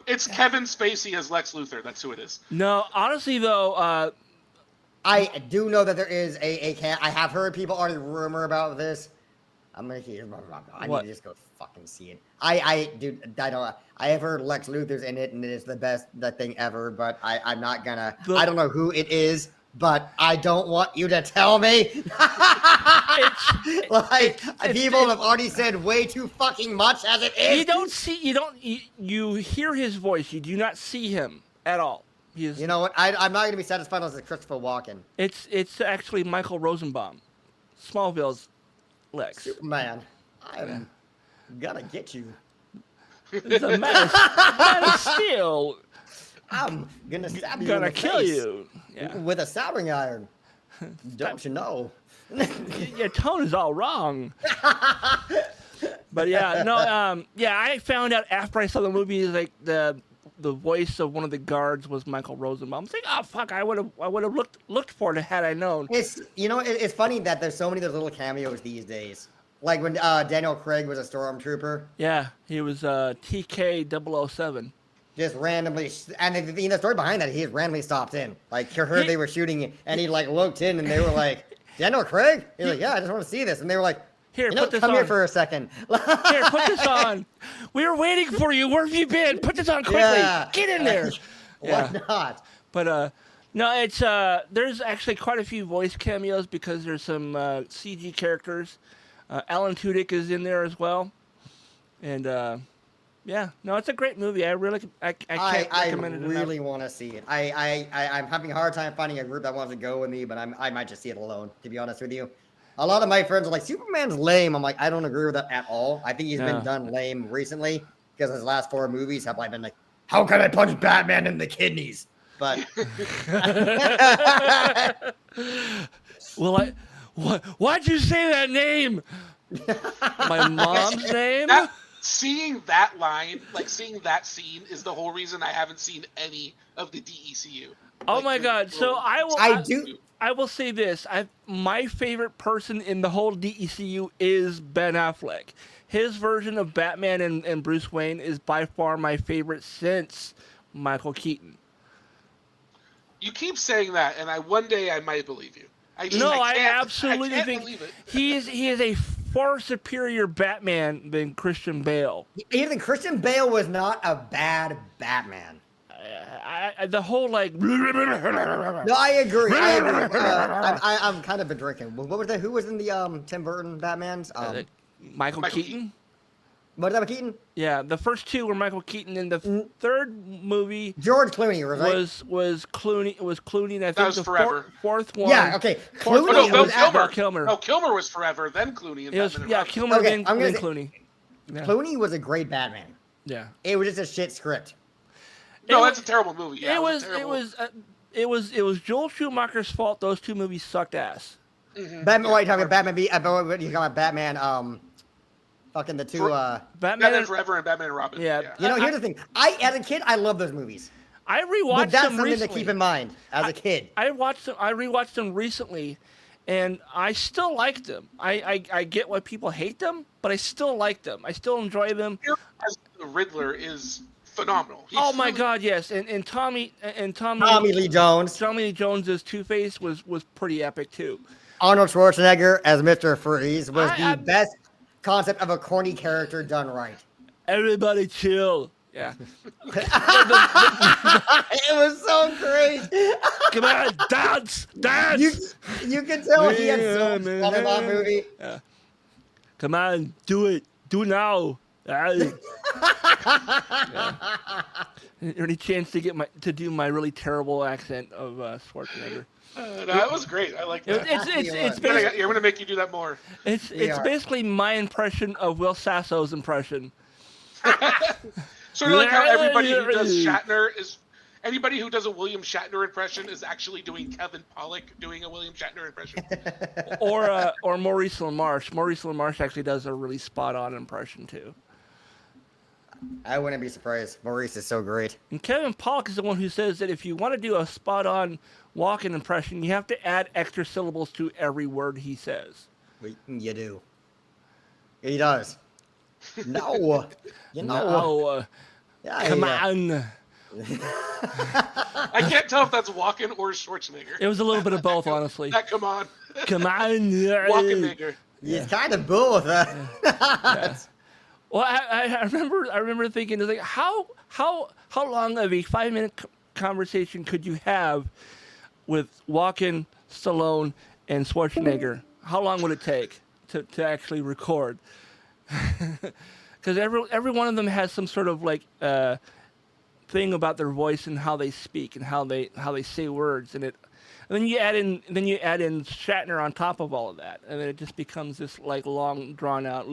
Speaker 2: It's Kevin Spacey as Lex Luthor. That's who it is.
Speaker 1: no, honestly though,
Speaker 6: I do know that there is a I have heard people already rumor about this. I'm gonna hear. I need
Speaker 1: What?
Speaker 6: to just go fucking see it. I don't. I have heard Lex Luthor's in it, and it is the best thing ever. But I'm not gonna. I don't know who it is, but I don't want you to tell me. People have already said way too fucking much as it is.
Speaker 1: you hear his voice. You do not see him at all. He is.
Speaker 6: You know what? I'm not gonna be satisfied unless it's Christopher Walken.
Speaker 1: It's actually Michael Rosenbaum, Smallville's Lex.
Speaker 6: Man, I'm gonna get you.
Speaker 1: It's a man of steel.
Speaker 6: I'm gonna stab you.
Speaker 1: Gonna
Speaker 6: in the
Speaker 1: kill
Speaker 6: face
Speaker 1: you. Yeah.
Speaker 6: with a soldering iron. Don't you know?
Speaker 1: Your tone is all wrong. But yeah, no, I found out after I saw the movie, like the voice of one of the guards was Michael Rosenbaum. I was like, oh fuck, I would have looked for it had I known.
Speaker 6: It's funny that there's so many of those little cameos these days. Like when Daniel Craig was a stormtrooper,
Speaker 1: Yeah, he was TK-007.
Speaker 6: just randomly, and the story behind that, he just randomly stopped in. Like you heard they were shooting, and he like looked in, and they were like, Daniel Craig? He's like, yeah, I just want to see this, and they were like,
Speaker 1: Here,
Speaker 6: you know,
Speaker 1: put this
Speaker 6: come
Speaker 1: on.
Speaker 6: here for a second.
Speaker 1: Here, put this on. We were waiting for you. Where have you been? Put this on quickly.
Speaker 6: Yeah.
Speaker 1: Get in there.
Speaker 6: Why not?
Speaker 1: But no, it's there's actually quite a few voice cameos because there's some CG characters. Alan Tudyk is in there as well, and yeah, no, it's a great movie. I can't recommend it enough.
Speaker 6: really want to see it. I'm having a hard time finding a group that wants to go with me, but I might just see it alone, to be honest with you. A lot of my friends are like, Superman's lame. I'm like, I don't agree with that at all. I think he's been done lame recently because his last 4 movies have like been like, how can I punch Batman in the kidneys? But
Speaker 1: Well, why'd you say that name? My mom's name?
Speaker 2: Seeing that line, like seeing that scene, is the whole reason I haven't seen any of the DECU.
Speaker 1: Oh
Speaker 2: Like,
Speaker 1: my God! So I will say this: my favorite person in the whole DECU is Ben Affleck. His version of Batman and Bruce Wayne is by far my favorite since Michael Keaton.
Speaker 2: You keep saying that, and one day I might believe you. I
Speaker 1: absolutely
Speaker 2: can't
Speaker 1: think
Speaker 2: believe it.
Speaker 1: he is a far superior Batman than Christian Bale.
Speaker 6: even Christian Bale was not a bad Batman.
Speaker 1: The whole like.
Speaker 6: No, I agree. I'm kind of been drinking. What was that? Who was in the Tim Burton Batmans?
Speaker 1: Michael
Speaker 2: Michael
Speaker 1: Keaton.
Speaker 6: What was that, Keaton?
Speaker 1: Yeah, the first 2 were Michael Keaton, and the third movie
Speaker 6: George Clooney, right?
Speaker 1: was Clooney. It was Clooney, and I
Speaker 2: That
Speaker 1: think
Speaker 2: was
Speaker 1: the
Speaker 2: Forever.
Speaker 1: Fourth one.
Speaker 6: Yeah, okay.
Speaker 1: Fourth
Speaker 6: Clooney
Speaker 1: one
Speaker 6: was
Speaker 1: Val Kilmer.
Speaker 2: No, Kilmer was Forever, then Clooney. And
Speaker 1: It was,
Speaker 2: Batman and
Speaker 1: yeah,
Speaker 2: Robin.
Speaker 1: Kilmer
Speaker 6: Okay,
Speaker 1: then
Speaker 6: I'm gonna say-
Speaker 1: Clooney. Yeah.
Speaker 6: Clooney was a great Batman.
Speaker 1: Yeah.
Speaker 6: It was just a shit script.
Speaker 2: No,
Speaker 1: It
Speaker 2: that's a terrible movie. Yeah,
Speaker 1: it was Joel Schumacher's fault. Those 2 movies sucked ass.
Speaker 6: Batman. What are you talking about? Batman? You talking about Batman? Fucking the two.
Speaker 1: Batman
Speaker 2: Batman
Speaker 1: and,
Speaker 2: Forever and Batman and Robin.
Speaker 1: Yeah.
Speaker 6: You know, here's the thing. As a kid, I love those movies.
Speaker 1: I
Speaker 6: But
Speaker 1: rewatched
Speaker 6: that's
Speaker 1: them
Speaker 6: something
Speaker 1: recently.
Speaker 6: to keep in mind as a kid.
Speaker 1: I rewatched them recently, and I still like them. I get why people hate them, but I still like them. I still enjoy them.
Speaker 2: As the Riddler is phenomenal. He's
Speaker 1: Oh my
Speaker 2: really-
Speaker 1: God, yes! And Tommy
Speaker 6: Tommy Lee Jones,
Speaker 1: Tommy Lee Jones's Two-Face was pretty epic too.
Speaker 6: Arnold Schwarzenegger as Mr. Freeze was
Speaker 1: I-
Speaker 6: the best concept of a corny character done right.
Speaker 1: Everybody chill. Yeah.
Speaker 6: It was so great.
Speaker 1: Come on, dance.
Speaker 6: You can tell he had so much fun in that movie.
Speaker 1: Come on, do it. Do it now. Yeah. Any chance to do my really terrible accent of Schwarzenegger?
Speaker 2: No, that was great. I like that.
Speaker 1: It's
Speaker 2: I'm
Speaker 1: basically,
Speaker 2: gonna make you do that more.
Speaker 1: it's
Speaker 6: are.
Speaker 1: basically my impression of Will Sasso's impression.
Speaker 2: Sort of like how everybody who does Shatner is. Anybody who does a William Shatner impression is actually doing Kevin Pollak doing a William Shatner impression.
Speaker 1: or Maurice LaMarche. Maurice LaMarche actually does a really spot on impression too.
Speaker 6: I wouldn't be surprised. Maurice is so great.
Speaker 1: And Kevin Pollak is the one who says that if you want to do a spot on Walken impression, you have to add extra syllables to every word he says.
Speaker 6: You do. He does. No. You know.
Speaker 1: No,
Speaker 6: Yeah,
Speaker 1: come
Speaker 6: yeah.
Speaker 1: on.
Speaker 2: I can't tell if that's Walken or Schwarzenegger.
Speaker 1: It was a little bit of both, honestly.
Speaker 2: Come on,
Speaker 1: Come on.
Speaker 2: Walken-nigger.
Speaker 6: He's kind of both.
Speaker 1: Well, I remember thinking, like, how long of a 5-minute conversation could you have with Walken, Stallone, and Schwarzenegger? How long would it take to actually record? Because every one of them has some sort of like thing about their voice and how they speak and how they say words, and then you add in Shatner on top of all of that, and then it just becomes this like long drawn out.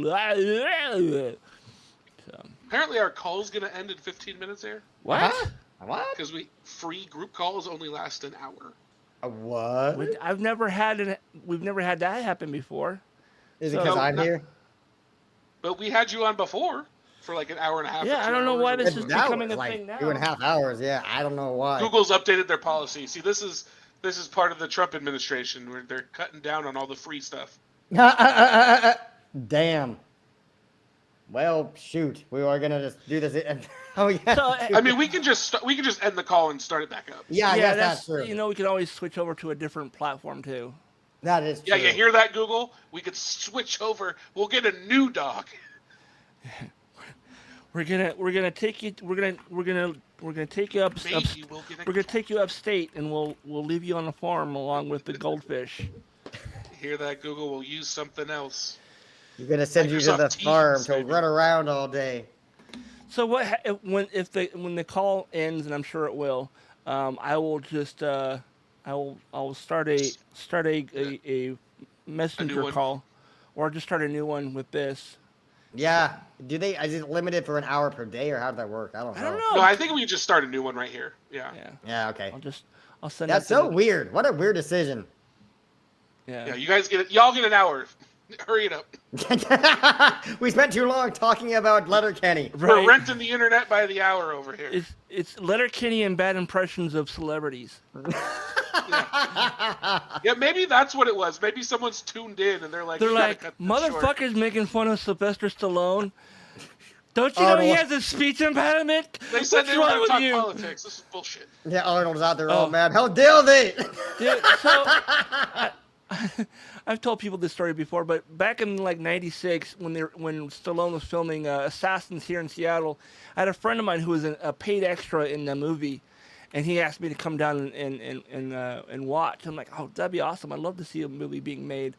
Speaker 1: So,
Speaker 2: Apparently, our call's gonna end in 15 minutes here
Speaker 1: what?
Speaker 6: What?
Speaker 2: because free group calls only last an hour.
Speaker 6: What?
Speaker 1: We've never had that happen before.
Speaker 6: Is it
Speaker 1: So-
Speaker 6: because
Speaker 2: No,
Speaker 6: I'm
Speaker 2: no.
Speaker 6: here?
Speaker 2: But we had you on before for like an hour and a half. or
Speaker 1: Yeah, I
Speaker 2: 2
Speaker 1: don't know why
Speaker 2: hours.
Speaker 1: this is
Speaker 6: Now
Speaker 1: becoming
Speaker 6: it's
Speaker 1: a
Speaker 6: like
Speaker 1: thing now.
Speaker 6: 2.5 hours. Yeah, I don't know why.
Speaker 2: Google's updated their policy. See, this is part of the Trump administration where they're cutting down on all the free stuff.
Speaker 6: Damn. Well, shoot. We are gonna just do this. Oh yeah.
Speaker 1: So,
Speaker 2: I mean, we can just end the call and start it back up.
Speaker 6: yeah, I
Speaker 1: yeah,
Speaker 6: guess
Speaker 1: that's
Speaker 6: that's true.
Speaker 1: you know we can always switch over to a different platform too.
Speaker 6: That is true.
Speaker 2: Yeah, you hear that, Google? We could switch over. We'll get a new dog.
Speaker 1: We're gonna take you. We're gonna take you up.
Speaker 2: Maybe we'll get a
Speaker 1: We're gonna take you upstate, and we'll leave you on the farm along with the goldfish.
Speaker 2: Hear that, Google? We'll use something else.
Speaker 6: You're gonna send you to the
Speaker 2: Microsoft Teams,
Speaker 6: farm to
Speaker 2: baby.
Speaker 6: run around all day.
Speaker 1: So when the call ends, and I'm sure it will, I will just I'll start a messenger
Speaker 2: one.
Speaker 1: call, or just start a new one with this.
Speaker 6: Yeah. Is it limited for an hour per day, or how does that work? I don't know.
Speaker 1: I don't know.
Speaker 2: No, I think we just start a new one right here. Yeah.
Speaker 1: Yeah,
Speaker 6: Yeah. Okay.
Speaker 1: I'll send.
Speaker 6: That's
Speaker 1: it to
Speaker 6: so
Speaker 1: the-
Speaker 6: weird. What a weird decision.
Speaker 2: Yeah, you guys get it. Y'all get an hour. Hurry it up.
Speaker 6: We spent too long talking about Letterkenny.
Speaker 1: Right.
Speaker 2: We're renting the internet by the hour over here.
Speaker 1: It's Letterkenny and bad impressions of celebrities.
Speaker 2: Yeah, maybe that's what it was. Maybe someone's tuned in and they're like,
Speaker 1: They're
Speaker 2: "We gotta
Speaker 1: like,
Speaker 2: cut this short."
Speaker 1: motherfuckers making fun of Sylvester Stallone. Don't you know he
Speaker 6: Arnold.
Speaker 1: has a speech impediment?
Speaker 2: They said
Speaker 1: What's
Speaker 2: they were
Speaker 1: wrong
Speaker 2: going to
Speaker 1: with
Speaker 2: talk
Speaker 1: you?
Speaker 2: politics. This is bullshit.
Speaker 6: Yeah, Arnold's out there.
Speaker 1: Oh.
Speaker 6: Oh man, how dare they?
Speaker 1: Dude, so I've told people this story before, but back in like '96, when Stallone was filming Assassins here in Seattle, I had a friend of mine who was a paid extra in the movie, and he asked me to come down and watch. I'm like, oh, that'd be awesome. I'd love to see a movie being made.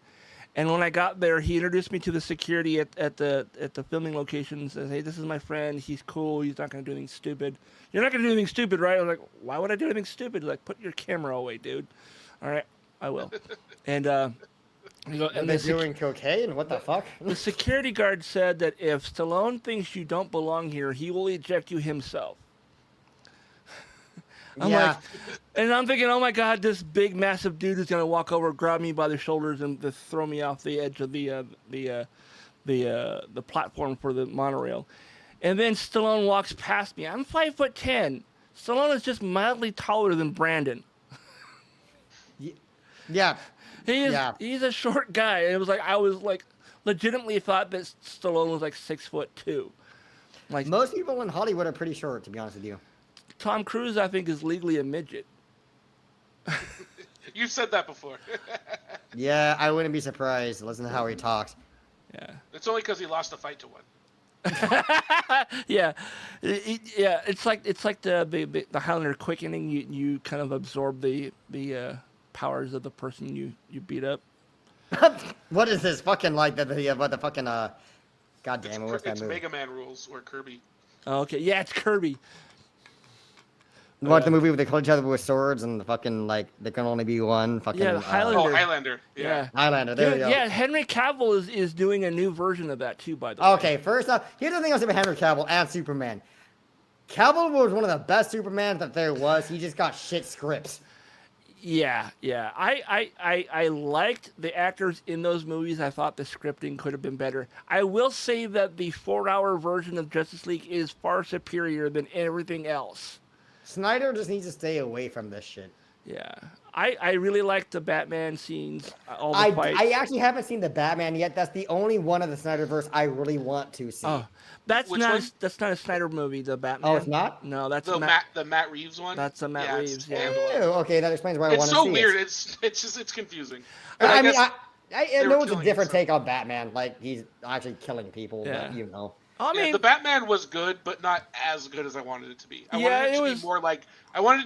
Speaker 1: And when I got there, he introduced me to the security at the filming location. Says, "Hey, this is my friend. He's cool. He's not gonna do anything stupid. You're not gonna do anything stupid, right?" I was like, "Why would I do anything stupid?" He's like, "Put your camera away, dude." All right, I will. And you go,
Speaker 6: Are
Speaker 1: and
Speaker 6: they
Speaker 1: the,
Speaker 6: doing cocaine? What the fuck?
Speaker 1: the security guard said that if Stallone thinks you don't belong here, he will eject you himself. I'm
Speaker 6: Yeah.
Speaker 1: like, and I'm thinking, oh my God, this big, massive dude is gonna walk over, grab me by the shoulders, and just throw me off the edge of the the platform for the monorail, and then Stallone walks past me. I'm 5'10". Stallone is just mildly taller than Brandon.
Speaker 6: Yeah.
Speaker 1: He's a short guy. And I was like legitimately thought that Stallone was like 6'2". Like
Speaker 6: Most people in Hollywood are pretty short, to be honest with you.
Speaker 1: Tom Cruise, I think, is legally a midget.
Speaker 2: You've said that before.
Speaker 6: Yeah, I wouldn't be surprised. Listen to how he talks.
Speaker 1: Yeah.
Speaker 2: It's only because he lost a fight to one.
Speaker 1: Yeah, yeah. It's like the Highlander quickening. You kind of absorb the powers of the person you beat up.
Speaker 6: What is this fucking like the fucking God damn it, what's that
Speaker 2: It's
Speaker 6: movie?
Speaker 2: Mega Man rules or Kirby.
Speaker 1: Oh, okay, yeah, it's Kirby.
Speaker 6: What the movie where they kill each other with swords and the fucking like there can only be one fucking
Speaker 1: Yeah, the Highlander.
Speaker 2: Oh, Highlander. Yeah.
Speaker 6: Highlander. There we go.
Speaker 1: Yeah, Henry Cavill is doing a new version of that too, by the way.
Speaker 6: Okay, first off, here's the thing I'll say about Henry Cavill and Superman. Cavill was one of the best Supermans that there was. He just got shit scripts.
Speaker 1: Yeah. I liked the actors in those movies. I thought the scripting could have been better. I will say that the 4-hour version of Justice League is far superior than everything else.
Speaker 6: Snyder just needs to stay away from this shit.
Speaker 1: Yeah. I really like the Batman scenes, all the fights.
Speaker 6: I actually haven't seen the Batman yet. That's the only one of the Snyderverse I really want to see.
Speaker 1: Oh, that's
Speaker 2: Which
Speaker 1: not
Speaker 2: one?
Speaker 1: That's not a Snyder movie, the Batman.
Speaker 6: Oh, it's not?
Speaker 1: No, that's
Speaker 2: The Matt Reeves one.
Speaker 1: That's a Matt Reeves, yeah.
Speaker 6: Ew, okay, that explains why I want
Speaker 2: It's
Speaker 6: to
Speaker 2: so
Speaker 6: see
Speaker 2: weird.
Speaker 6: it.
Speaker 2: It's confusing.
Speaker 6: I mean,
Speaker 2: guess
Speaker 6: I
Speaker 2: they
Speaker 6: know
Speaker 2: were
Speaker 6: it's a
Speaker 2: killing
Speaker 6: different
Speaker 2: himself.
Speaker 6: take on Batman. Like, he's actually killing people,
Speaker 1: Yeah.
Speaker 6: but you know.
Speaker 1: I mean,
Speaker 2: the Batman was good, but not as good as I wanted it to be. I
Speaker 1: Yeah,
Speaker 2: wanted it
Speaker 1: it
Speaker 2: to
Speaker 1: was-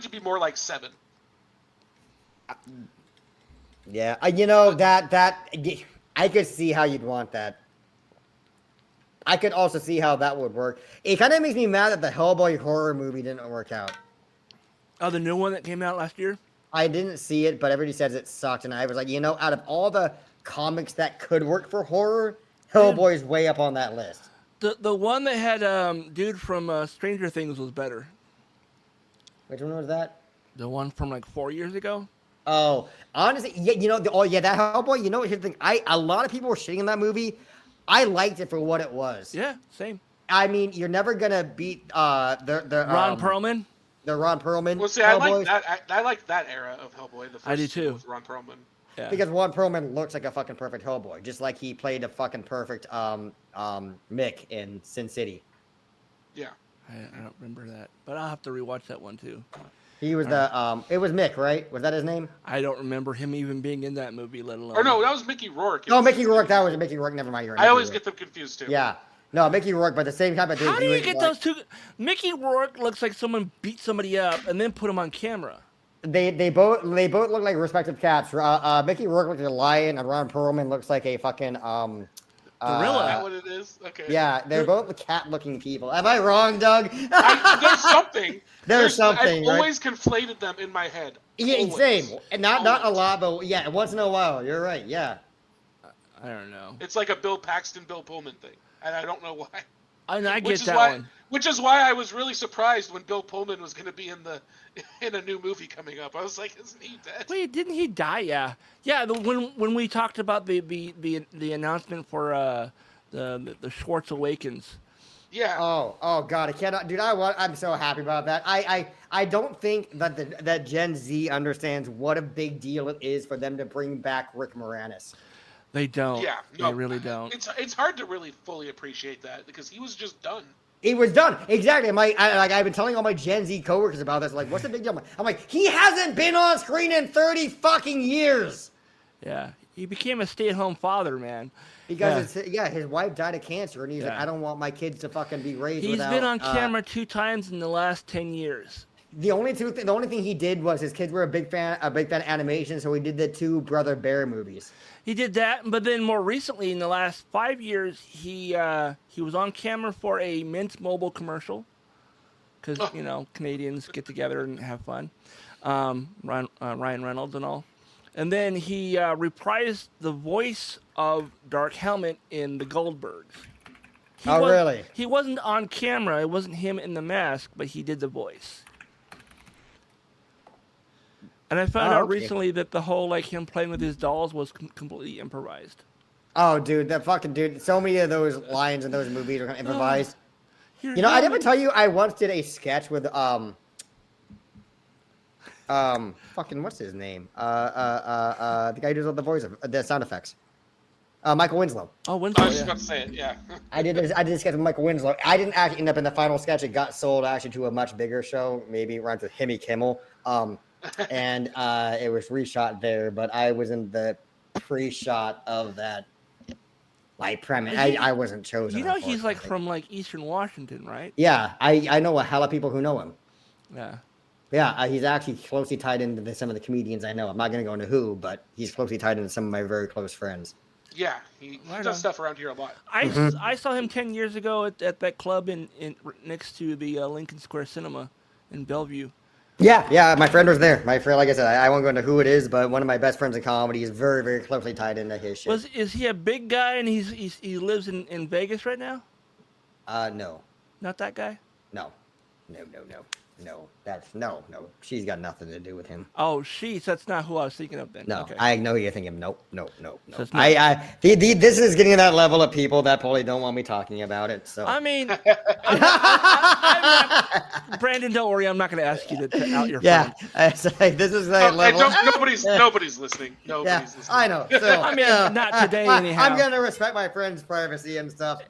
Speaker 2: be more like Seven.
Speaker 6: Yeah, you know, that I could see how you'd want that. I could also see how that would work. It kind of makes me mad that the Hellboy horror movie didn't work out.
Speaker 1: oh, the new one that came out last year?
Speaker 6: I didn't see it, but everybody says it sucked, and I was like, you know, out of all the comics that could work for horror, Hellboy's way up on that list.
Speaker 1: The one that had dude from Stranger Things was better.
Speaker 6: Which one was that?
Speaker 1: The one from like 4 years ago?
Speaker 6: Oh, honestly, yeah, you know, that Hellboy. You know what? Here's the thing. A lot of people were shitting on that movie. I liked it for what it was.
Speaker 1: Yeah, same.
Speaker 6: I mean, you're never gonna beat the
Speaker 1: Ron Perlman?
Speaker 6: the Ron Perlman.
Speaker 2: Well, see, I like
Speaker 6: Hellboys,
Speaker 2: that. I like that era of Hellboy. The first
Speaker 1: I do too.
Speaker 2: with Ron Perlman.
Speaker 1: Yeah.
Speaker 6: because Ron Perlman looks like a fucking perfect Hellboy, just like he played a fucking perfect Mick in Sin City.
Speaker 2: Yeah.
Speaker 1: I don't remember that, but I'll have to rewatch that one too.
Speaker 6: He was it was Mick, right? Was that his name?
Speaker 1: I don't remember him even being in that movie, let alone.
Speaker 2: Or no, that was Mickey Rourke.
Speaker 6: Oh, Mickey Rourke. That was Mickey Rourke. Never mind. You're right.
Speaker 2: I always
Speaker 6: Mickey
Speaker 2: get them confused too.
Speaker 6: Rourke. Yeah. No, Mickey Rourke, but the same type of dude.
Speaker 1: How do
Speaker 6: he
Speaker 1: you
Speaker 6: was
Speaker 1: get
Speaker 6: like-
Speaker 1: those two? Mickey Rourke looks like someone beat somebody up and then put him on camera.
Speaker 6: They both look like respective cats. Mickey Rourke looks like a lion, and Ron Perlman looks like a fucking
Speaker 1: Gorilla.
Speaker 2: Is that what it is? Okay.
Speaker 6: Yeah, they're both cat-looking people. Am I wrong, Doug?
Speaker 2: There's something.
Speaker 6: There's something,
Speaker 2: I've
Speaker 6: right?
Speaker 2: always conflated them in my head.
Speaker 6: Yeah,
Speaker 2: Always.
Speaker 6: same. And not a
Speaker 2: Always.
Speaker 6: lot, but yeah, once in a while. You're right. Yeah.
Speaker 1: I don't know.
Speaker 2: It's like a Bill Paxton, Bill Pullman thing, and I don't know why.
Speaker 1: I get
Speaker 2: Which is
Speaker 1: that
Speaker 2: why,
Speaker 1: one.
Speaker 2: which is why I was really surprised when Bill Pullman was going to be in a new movie coming up. I was like, isn't he dead?
Speaker 1: Wait, didn't he die? Yeah, yeah. When we talked about the announcement for the Schwartz Awakens.
Speaker 2: Yeah.
Speaker 6: Oh God, I cannot, dude. I'm so happy about that. I don't think that Gen Z understands what a big deal it is for them to bring back Rick Moranis.
Speaker 1: They don't.
Speaker 2: Yeah, no,
Speaker 1: they really don't.
Speaker 2: It's hard to really fully appreciate that because he was just done.
Speaker 6: It was done exactly. I've been telling all my Gen Z coworkers about this. Like, what's the big deal? I'm like, he hasn't been on screen in 30 fucking years.
Speaker 1: Yeah, he became a stay-at-home father, man.
Speaker 6: Because his wife died of cancer, and he's like,
Speaker 1: Yeah.
Speaker 6: I don't want my kids to fucking be raised
Speaker 1: He's
Speaker 6: without.
Speaker 1: been on camera 2 times in the last 10 years.
Speaker 6: The only thing he did was his kids were a big fan of animation, so he did the 2 Brother Bear movies.
Speaker 1: He did that, but then more recently, in the last 5 years, he was on camera for a Mint Mobile commercial, because Canadians get together and have fun. Ryan Reynolds and all, and then he reprised the voice of Dark Helmet in The Goldbergs.
Speaker 6: Really?
Speaker 1: He wasn't on camera. It wasn't him in the mask, but he did the voice. And I found out
Speaker 6: okay.
Speaker 1: recently that the whole him playing with his dolls was completely improvised.
Speaker 6: Oh, dude, that fucking dude. So many of those lines in those movies are kind of improvised.
Speaker 1: You're
Speaker 6: You know, I never
Speaker 1: human.
Speaker 6: tell you. I once did a sketch with fucking what's his name? The guy who does all the voice of the sound effects. Michael Winslow.
Speaker 1: Oh,
Speaker 2: I
Speaker 1: Winslow,
Speaker 2: was just
Speaker 1: yeah.
Speaker 2: about to say it. Yeah.
Speaker 6: I did a sketch with Michael Winslow. I didn't actually end up in the final sketch. It got sold actually to a much bigger show, maybe around with Himmy Kimmel. And it was reshot there, but I was in the pre-shot of that like premise. I wasn't chosen.
Speaker 1: You know he's like
Speaker 6: unfortunately.
Speaker 1: from like Eastern Washington, right?
Speaker 6: Yeah, I know a hell of people who know him.
Speaker 1: Yeah.
Speaker 6: Yeah, he's actually closely tied into some of the comedians I know. I'm not going to go into who, but he's closely tied into some of my very close friends.
Speaker 2: Yeah, he
Speaker 1: Right
Speaker 2: does
Speaker 1: on.
Speaker 2: stuff around here a lot.
Speaker 1: I saw him 10 years ago at that club in next to the Lincoln Square Cinema in Bellevue.
Speaker 6: Yeah, my friend was there. My friend, like I said, I won't go into who it is, but one of my best friends in comedy is very, very closely tied into his shit.
Speaker 1: Is he a big guy and he lives in Vegas right now?
Speaker 6: No.
Speaker 1: Not that guy?
Speaker 6: No. No. She's got nothing to do with him.
Speaker 1: Oh, that's not who I was thinking of then.
Speaker 6: No,
Speaker 1: Okay.
Speaker 6: I know you're thinking. Nope.
Speaker 1: So it's not-
Speaker 6: This is getting to that level of people that probably don't want me talking about it. So
Speaker 1: I mean, Brandon, don't worry. I'm not going to ask you to out your
Speaker 6: yeah,
Speaker 1: friend.
Speaker 6: it's like, this is the
Speaker 2: Oh, and
Speaker 6: level.
Speaker 2: nobody's listening.
Speaker 6: Yeah,
Speaker 2: Nobody's listening.
Speaker 6: I know. So,
Speaker 1: I mean, not today anyhow.
Speaker 6: I'm gonna respect my friend's privacy and stuff.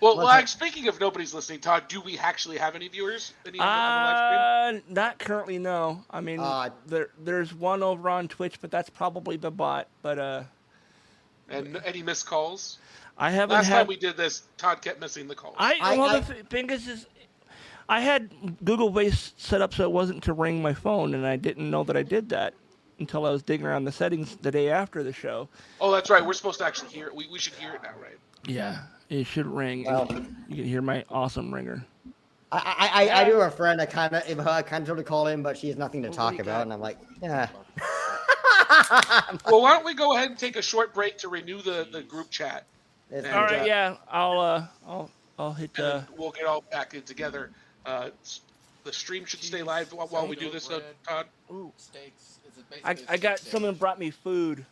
Speaker 2: Well,
Speaker 6: What's
Speaker 2: like,
Speaker 6: that?
Speaker 2: speaking of nobody's listening, Todd, do we actually have any viewers? Any on the live stream?
Speaker 1: Not currently, no. I mean, there's one over on Twitch, but that's probably the bot. But
Speaker 2: And any missed calls?
Speaker 1: I haven't
Speaker 2: Last
Speaker 1: had.
Speaker 2: time we did this, Todd kept missing the calls.
Speaker 1: The thing is, I had Google Voice set up so it wasn't to ring my phone, and I didn't know that I did that until I was digging around the settings the day after the show.
Speaker 2: Oh, that's right. We're supposed to actually hear it. We should hear it now, right?
Speaker 1: Yeah, it should ring.
Speaker 6: Well-
Speaker 1: You can hear my awesome ringer.
Speaker 6: I do have a friend I kind of told to call in, but she has nothing to talk about, and I'm like, yeah.
Speaker 2: Well, why don't we go ahead and take a short break to renew the group chat?
Speaker 6: It's-
Speaker 2: And,
Speaker 1: All right, yeah, I'll hit.
Speaker 2: and then we'll get all back in together. The stream should stay live while we do this, Todd.
Speaker 1: Ooh,
Speaker 7: Steaks. Is it
Speaker 1: I
Speaker 7: basically
Speaker 1: got
Speaker 7: steak?
Speaker 1: someone brought me food.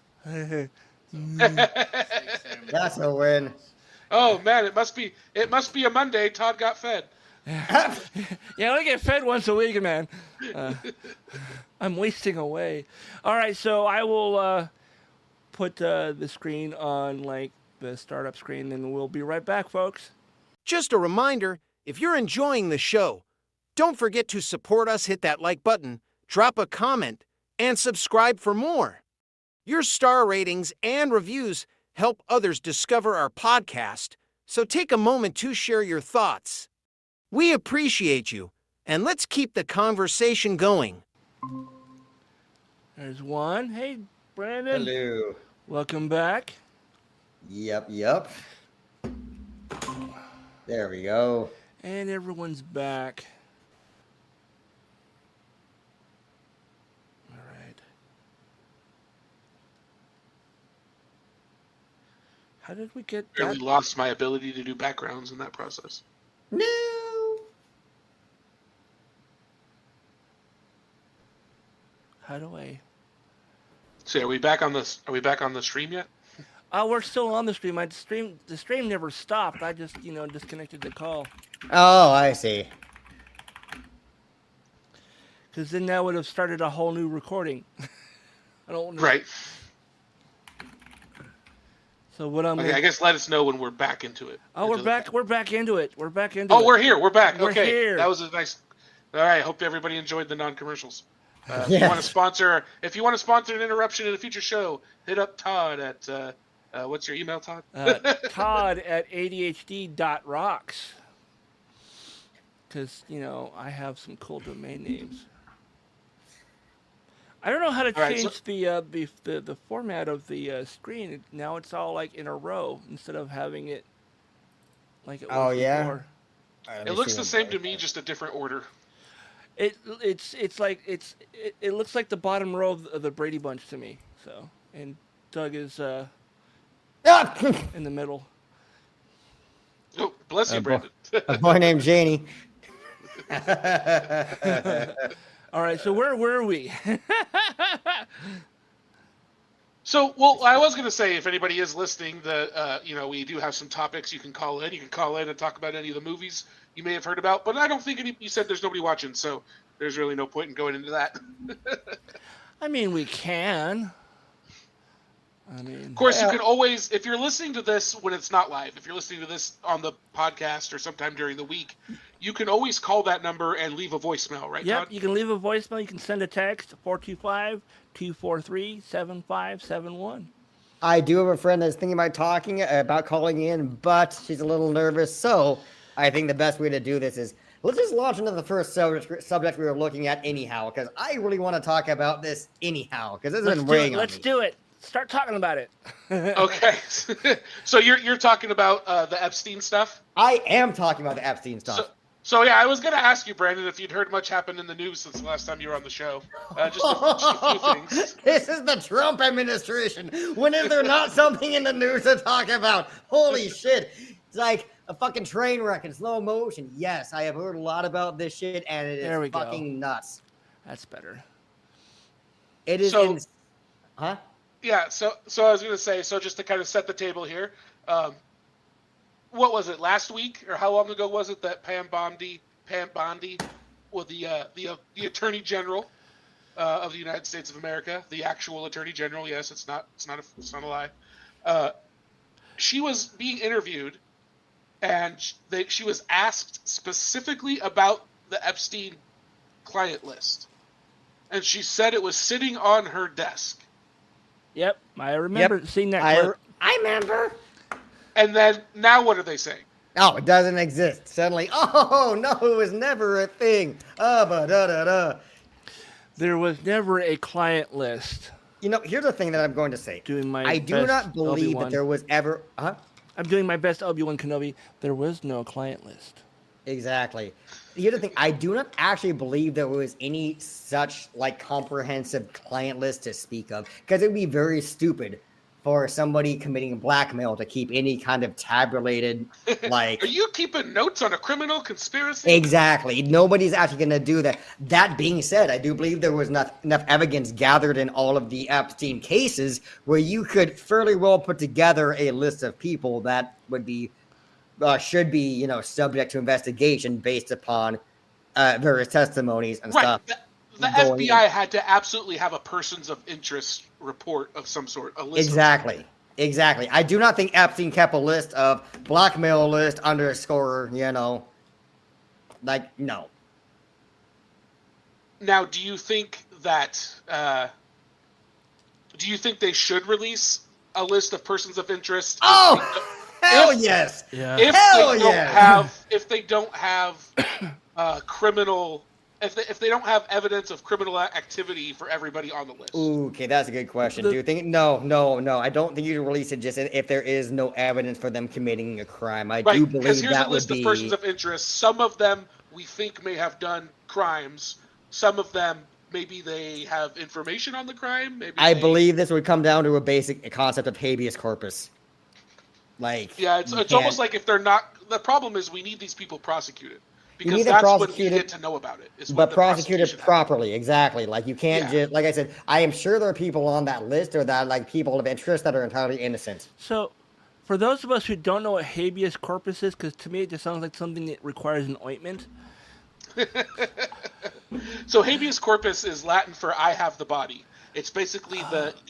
Speaker 6: That's a win.
Speaker 2: Oh man, it must be a Monday. Todd got fed.
Speaker 1: Yeah, I only get fed once a week, man. I'm wasting away. All right, so I will put the screen on like the startup screen, and we'll be right back, folks.
Speaker 4: Just a reminder, if you're enjoying the show, don't forget to support us, hit that like button, drop a comment, and subscribe for more. Your star ratings and reviews help others discover our podcast, so take a moment to share your thoughts. We appreciate you, and let's keep the conversation going.
Speaker 1: There's one. Hey, Brandon.
Speaker 6: Hello.
Speaker 1: Welcome back.
Speaker 6: Yep. There we go.
Speaker 1: And everyone's back. All right. How did we get
Speaker 2: Really
Speaker 1: that?
Speaker 2: lost my ability to do backgrounds in that process.
Speaker 6: No.
Speaker 1: How do I?
Speaker 2: So are we back on the stream yet?
Speaker 1: Oh, we're still on the stream. The stream never stopped. I just, disconnected the call.
Speaker 6: Oh, I see.
Speaker 1: Because then that would have started a whole new recording. I don't know.
Speaker 2: Right.
Speaker 1: So what I'm.
Speaker 2: Okay, I guess let us know when we're back into it.
Speaker 1: Oh, we're back. We're back into it. We're back into it.
Speaker 2: Oh, we're here. We're back.
Speaker 1: We're
Speaker 2: Okay,
Speaker 1: here.
Speaker 2: that was a nice. All right. Hope everybody enjoyed the non-commercials. If you
Speaker 6: Yes.
Speaker 2: want to sponsor an interruption in a future show, hit up Todd at what's your email, Todd?
Speaker 1: Todd at ADHD.rocks. Because, I have some cool domain names. I don't know how to
Speaker 2: All right,
Speaker 1: change the format of the screen. Now it's all like in a row instead of having it like it was
Speaker 6: Oh, yeah?
Speaker 1: before.
Speaker 2: It looks the same to me, just a different order.
Speaker 1: It looks like the bottom row of the Brady Bunch to me. So, and Doug is
Speaker 6: Ah!
Speaker 1: in the middle.
Speaker 2: Oh, bless you,
Speaker 6: boy.
Speaker 2: Brandon.
Speaker 6: A boy named Janie.
Speaker 1: All right, so where were we?
Speaker 2: So, well, I was going to say, if anybody is listening, we do have some topics you can call in. You can call in and talk about any of the movies you may have heard about. But I don't think you said there's nobody watching, so there's really no point in going into that.
Speaker 1: I mean, we can.
Speaker 2: Of course, you can always, if you're listening to this when it's not live, if you're listening to this on the podcast or sometime during the week, you can always call that number and leave a voicemail, right,
Speaker 1: Yep,
Speaker 2: Todd?
Speaker 1: you can leave a voicemail. You can send a text, 425-243-7571.
Speaker 6: I do have a friend that's thinking about calling in, but she's a little nervous. So I think the best way to do this is let's just launch into the first subject we were looking at anyhow, because I really want to talk about this anyhow, because this has been weighing on me.
Speaker 1: Let's do it. Start talking about it.
Speaker 2: Okay. So you're talking about the Epstein stuff?
Speaker 6: I am talking about the Epstein stuff.
Speaker 2: So yeah, I was going to ask you, Brandon, if you'd heard much happen in the news since the last time you were on the show. Just a few things.
Speaker 6: This is the Trump administration. When is there not something in the news to talk about? Holy shit. It's like a fucking train wreck in slow motion. Yes, I have heard a lot about this shit, and it is fucking nuts.
Speaker 1: That's better.
Speaker 6: It is Huh?
Speaker 2: Yeah, so I was going to say, so just to kind of set the table here, what was it, last week, or how long ago was it that Pam Bondi, well, the Attorney General of the United States of America, the actual Attorney General, yes, it's not a lie, she was being interviewed, and she was asked specifically about the Epstein client list, and she said it was sitting on her desk.
Speaker 1: Yep, I remember seeing that clip.
Speaker 6: I remember.
Speaker 2: And then, now what are they saying?
Speaker 6: Oh, it doesn't exist. Suddenly, oh, no, it was never a thing.
Speaker 1: There was never a client list.
Speaker 6: You know, here's the thing that I'm going to say. I do
Speaker 1: best
Speaker 6: not believe
Speaker 1: Obi-Wan.
Speaker 6: that there was ever... Huh?
Speaker 1: I'm doing my best Obi-Wan Kenobi. There was no client list.
Speaker 6: Exactly. Here's the thing. I do not actually believe there was any such, like, comprehensive client list to speak of, because it would be very stupid for somebody committing blackmail to keep any kind of tabulated, like...
Speaker 2: Are you keeping notes on a criminal conspiracy?
Speaker 6: Exactly. Nobody's actually going to do that. That being said, I do believe there was enough evidence gathered in all of the Epstein cases where you could fairly well put together a list of people that would be, should be, you know, subject to investigation based upon various testimonies and stuff.
Speaker 2: The FBI had to absolutely have a persons of interest report of some sort. A list
Speaker 6: Exactly. I do not think Epstein kept a list of blackmail list underscore, you know, like, no.
Speaker 2: Now, do you think that, do you think they should release a list of persons of interest?
Speaker 6: Oh, hell yes.
Speaker 1: Yeah.
Speaker 2: If they don't have criminal... If they don't have evidence of criminal activity for everybody on the list.
Speaker 6: Ooh, okay, that's a good question. Do you think no? I don't think you can release it just if there is no evidence for them committing a crime. I do believe
Speaker 2: because here's
Speaker 6: that
Speaker 2: a list
Speaker 6: would
Speaker 2: of
Speaker 6: be
Speaker 2: persons of interest. Some of them we think may have done crimes. Some of them maybe they have information on the crime. I
Speaker 6: believe this would come down to a basic concept of habeas corpus. Like,
Speaker 2: yeah, it's almost like if they're not. The problem is we need these people prosecuted. Because
Speaker 6: you need
Speaker 2: that's when we get to know about it.
Speaker 6: But prosecuted properly, exactly. Like, you can't just, like I said, I am sure there are people on that list or that, like, people of interest that are entirely innocent.
Speaker 1: So, for those of us who don't know what habeas corpus is, because to me it just sounds like something that requires an ointment.
Speaker 2: So habeas corpus is Latin for "I have the body." It's basically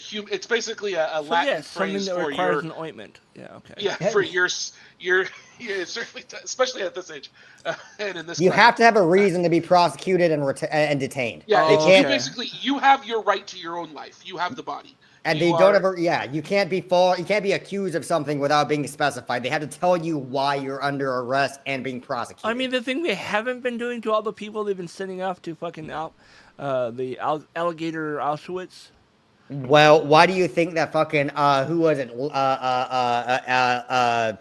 Speaker 2: It's basically a Latin phrase
Speaker 1: something that
Speaker 2: for
Speaker 1: requires an ointment. Yeah. Okay.
Speaker 2: Yeah, for your certainly, especially at this age, and in this.
Speaker 6: You have to have a reason to be prosecuted and detained.
Speaker 2: Yeah,
Speaker 6: you
Speaker 2: basically you have your right to your own life. You have the body.
Speaker 6: And they don't ever. Yeah, you can't be accused of something without being specified. They have to tell you why you're under arrest and being prosecuted.
Speaker 1: I mean, the thing they haven't been doing to all the people they've been sending off to fucking alligator Auschwitz.
Speaker 6: Well, why do you think that fucking who was it?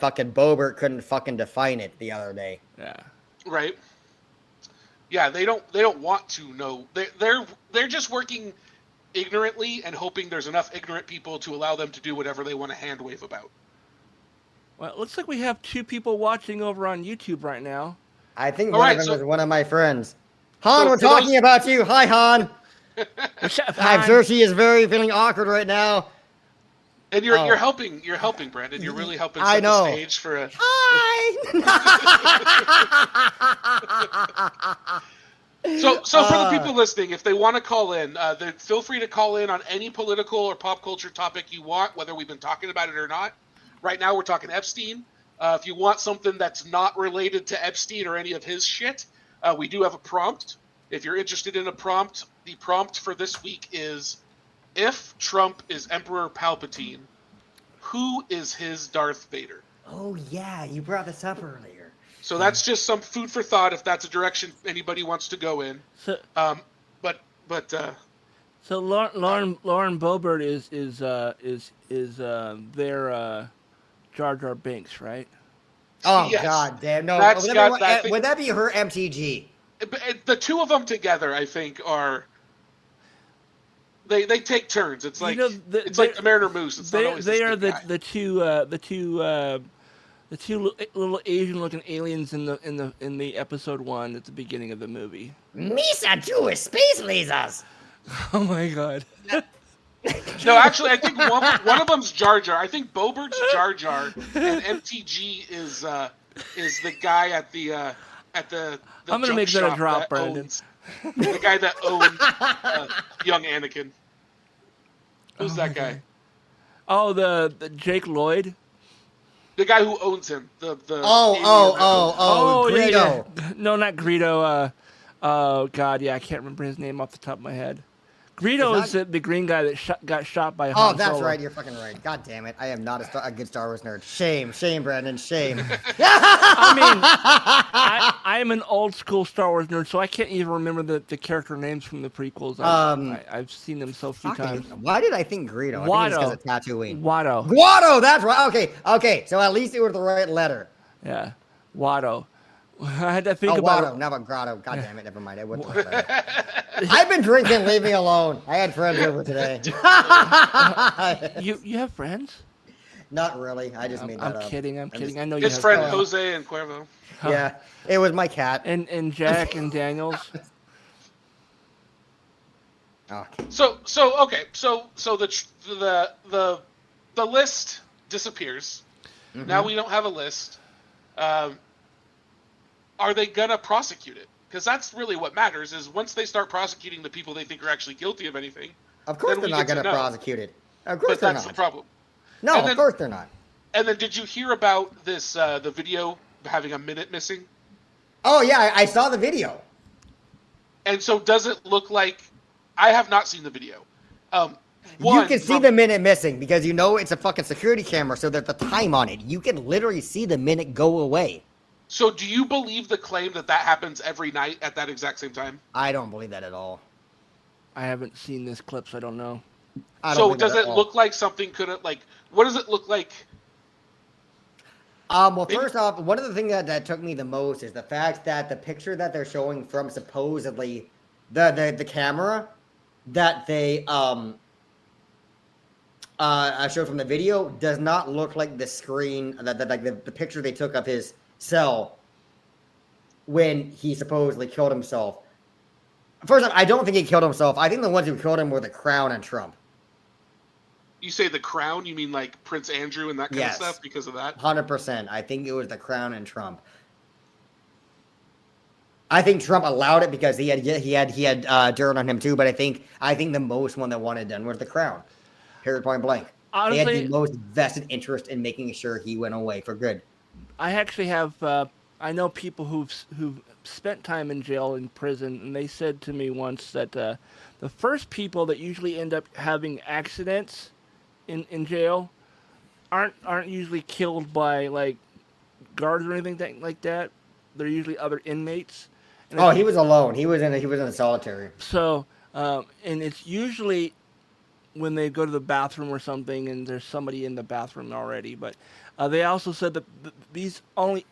Speaker 6: Fucking Bobert couldn't fucking define it the other day.
Speaker 1: Yeah.
Speaker 2: Right. Yeah, they don't want to know. They're just working ignorantly and hoping there's enough ignorant people to allow them to do whatever they want to hand wave about.
Speaker 1: Well, it looks like we have 2 people watching over on YouTube right now.
Speaker 6: I think one of them was one of my friends. Han, we're talking about you. Hi, Han.
Speaker 1: What's up,
Speaker 6: I'm
Speaker 1: Han?
Speaker 6: sure she is feeling awkward right now.
Speaker 2: And you're helping, Brandon. You're really helping
Speaker 6: I
Speaker 2: set
Speaker 6: know.
Speaker 2: the stage for a.
Speaker 6: Hi.
Speaker 2: So for the people listening, if they want to call in, feel free to call in on any political or pop culture topic you want, whether we've been talking about it or not. Right now, we're talking Epstein. If you want something that's not related to Epstein or any of his shit, we do have a prompt. If you're interested in a prompt, the prompt for this week is, if Trump is Emperor Palpatine, who is his Darth Vader?
Speaker 6: Oh yeah, you brought this up earlier.
Speaker 2: So that's just some food for thought if that's a direction anybody wants to go in.
Speaker 1: So,
Speaker 2: So
Speaker 1: Lauren Boebert is their Jar Jar Binks, right?
Speaker 6: Oh
Speaker 2: yes.
Speaker 6: god damn! No,
Speaker 2: That's
Speaker 6: would that be her MTG?
Speaker 2: the two of them together, I think, are they take turns. It's like it's like the Mariner Moose. It's not always
Speaker 1: they are
Speaker 2: the
Speaker 1: two little Asian-looking aliens in the episode 1 at the beginning of the movie.
Speaker 6: Misa too is space lasers.
Speaker 1: Oh my god!
Speaker 2: No, actually, I think one of them's Jar Jar. I think Bobert's Jar Jar, and MTG is the guy at the
Speaker 1: I'm gonna
Speaker 2: junk
Speaker 1: make that a
Speaker 2: shop
Speaker 1: drop, Brandon.
Speaker 2: The guy that owns young Anakin. Who's that guy?
Speaker 1: Oh, the Jake Lloyd.
Speaker 2: The guy who owns him. The
Speaker 6: Greedo.
Speaker 1: Yeah. No, not Greedo. Oh god, yeah, I can't remember his name off the top of my head. Greedo is the green guy that got shot by Han
Speaker 6: Oh, that's
Speaker 1: Solo.
Speaker 6: right. You're fucking right. God damn it. I am not a good Star Wars nerd. Shame, Brandon. Shame.
Speaker 1: I mean, I am an old school Star Wars nerd, so I can't even remember the character names from the prequels. I've seen them so few times.
Speaker 6: Why did I think Greedo? I think it's because of Tatooine.
Speaker 1: Watto.
Speaker 6: Guado, that's right. Okay. So at least it was the right letter.
Speaker 1: Yeah, Watto. I had to think
Speaker 6: Oh,
Speaker 1: about
Speaker 6: Watto, not Grotto. God damn it. Never mind. I wouldn't talk about it. I've been drinking. Leave me alone. I had friends over today.
Speaker 1: You have friends?
Speaker 6: Not really. I just made that up.
Speaker 1: I'm kidding. I know you
Speaker 2: his
Speaker 1: have
Speaker 2: friend
Speaker 1: friends.
Speaker 2: Jose and Cuervo.
Speaker 6: Yeah, it was my cat.
Speaker 1: And Jack and Daniels.
Speaker 6: Okay.
Speaker 2: So the list disappears.
Speaker 6: Mm-hmm.
Speaker 2: Now we don't have a list. Are they gonna prosecute it? Because that's really what matters. Is once they start prosecuting the people they think are actually guilty of anything.
Speaker 6: Of course
Speaker 2: then
Speaker 6: they're
Speaker 2: we
Speaker 6: not
Speaker 2: get to
Speaker 6: going to
Speaker 2: know.
Speaker 6: prosecute it. Of course
Speaker 2: But
Speaker 6: they're
Speaker 2: that's
Speaker 6: not.
Speaker 2: the problem.
Speaker 6: No,
Speaker 2: And then-
Speaker 6: of course they're not.
Speaker 2: And then did you hear about this? The video having a minute missing.
Speaker 6: Oh yeah, I saw the video.
Speaker 2: And so does it look like? I have not seen the video.
Speaker 6: You can see the minute missing because you know it's a fucking security camera, so there's the time on it. You can literally see the minute go away.
Speaker 2: So do you believe the claim that happens every night at that exact same time?
Speaker 6: I don't believe that at all.
Speaker 1: I haven't seen this clip, so I don't know.
Speaker 6: I don't
Speaker 2: So
Speaker 6: believe that
Speaker 2: does
Speaker 6: at
Speaker 2: it
Speaker 6: all.
Speaker 2: look like something could have like? What does it look like?
Speaker 6: Well, first off, one of the things that took me the most is the fact that the picture that they're showing from supposedly the camera that they showed from the video does not look like the screen that like the picture they took of his cell when he supposedly killed himself. First off, I don't think he killed himself. I think the ones who killed him were the Crown and Trump.
Speaker 2: You say the Crown? You mean like Prince Andrew and that kind
Speaker 6: Yes.
Speaker 2: of stuff because of that?
Speaker 6: 100%. I think it was the Crown and Trump. I think Trump allowed it because he had dirt on him too. But I think the most one that wanted done was the Crown. Period. Point blank. They had
Speaker 1: Honestly,
Speaker 6: the most vested interest in making sure he went away for good.
Speaker 1: I actually have. I know people who've spent time in jail in prison, and they said to me once that the first people that usually end up having accidents in jail aren't usually killed by like guards or anything like that. They're usually other inmates. And
Speaker 6: Oh, he was alone. He was in a solitary.
Speaker 1: So, and it's usually when they go to the bathroom or something, and there's somebody in the bathroom already. But they also said that these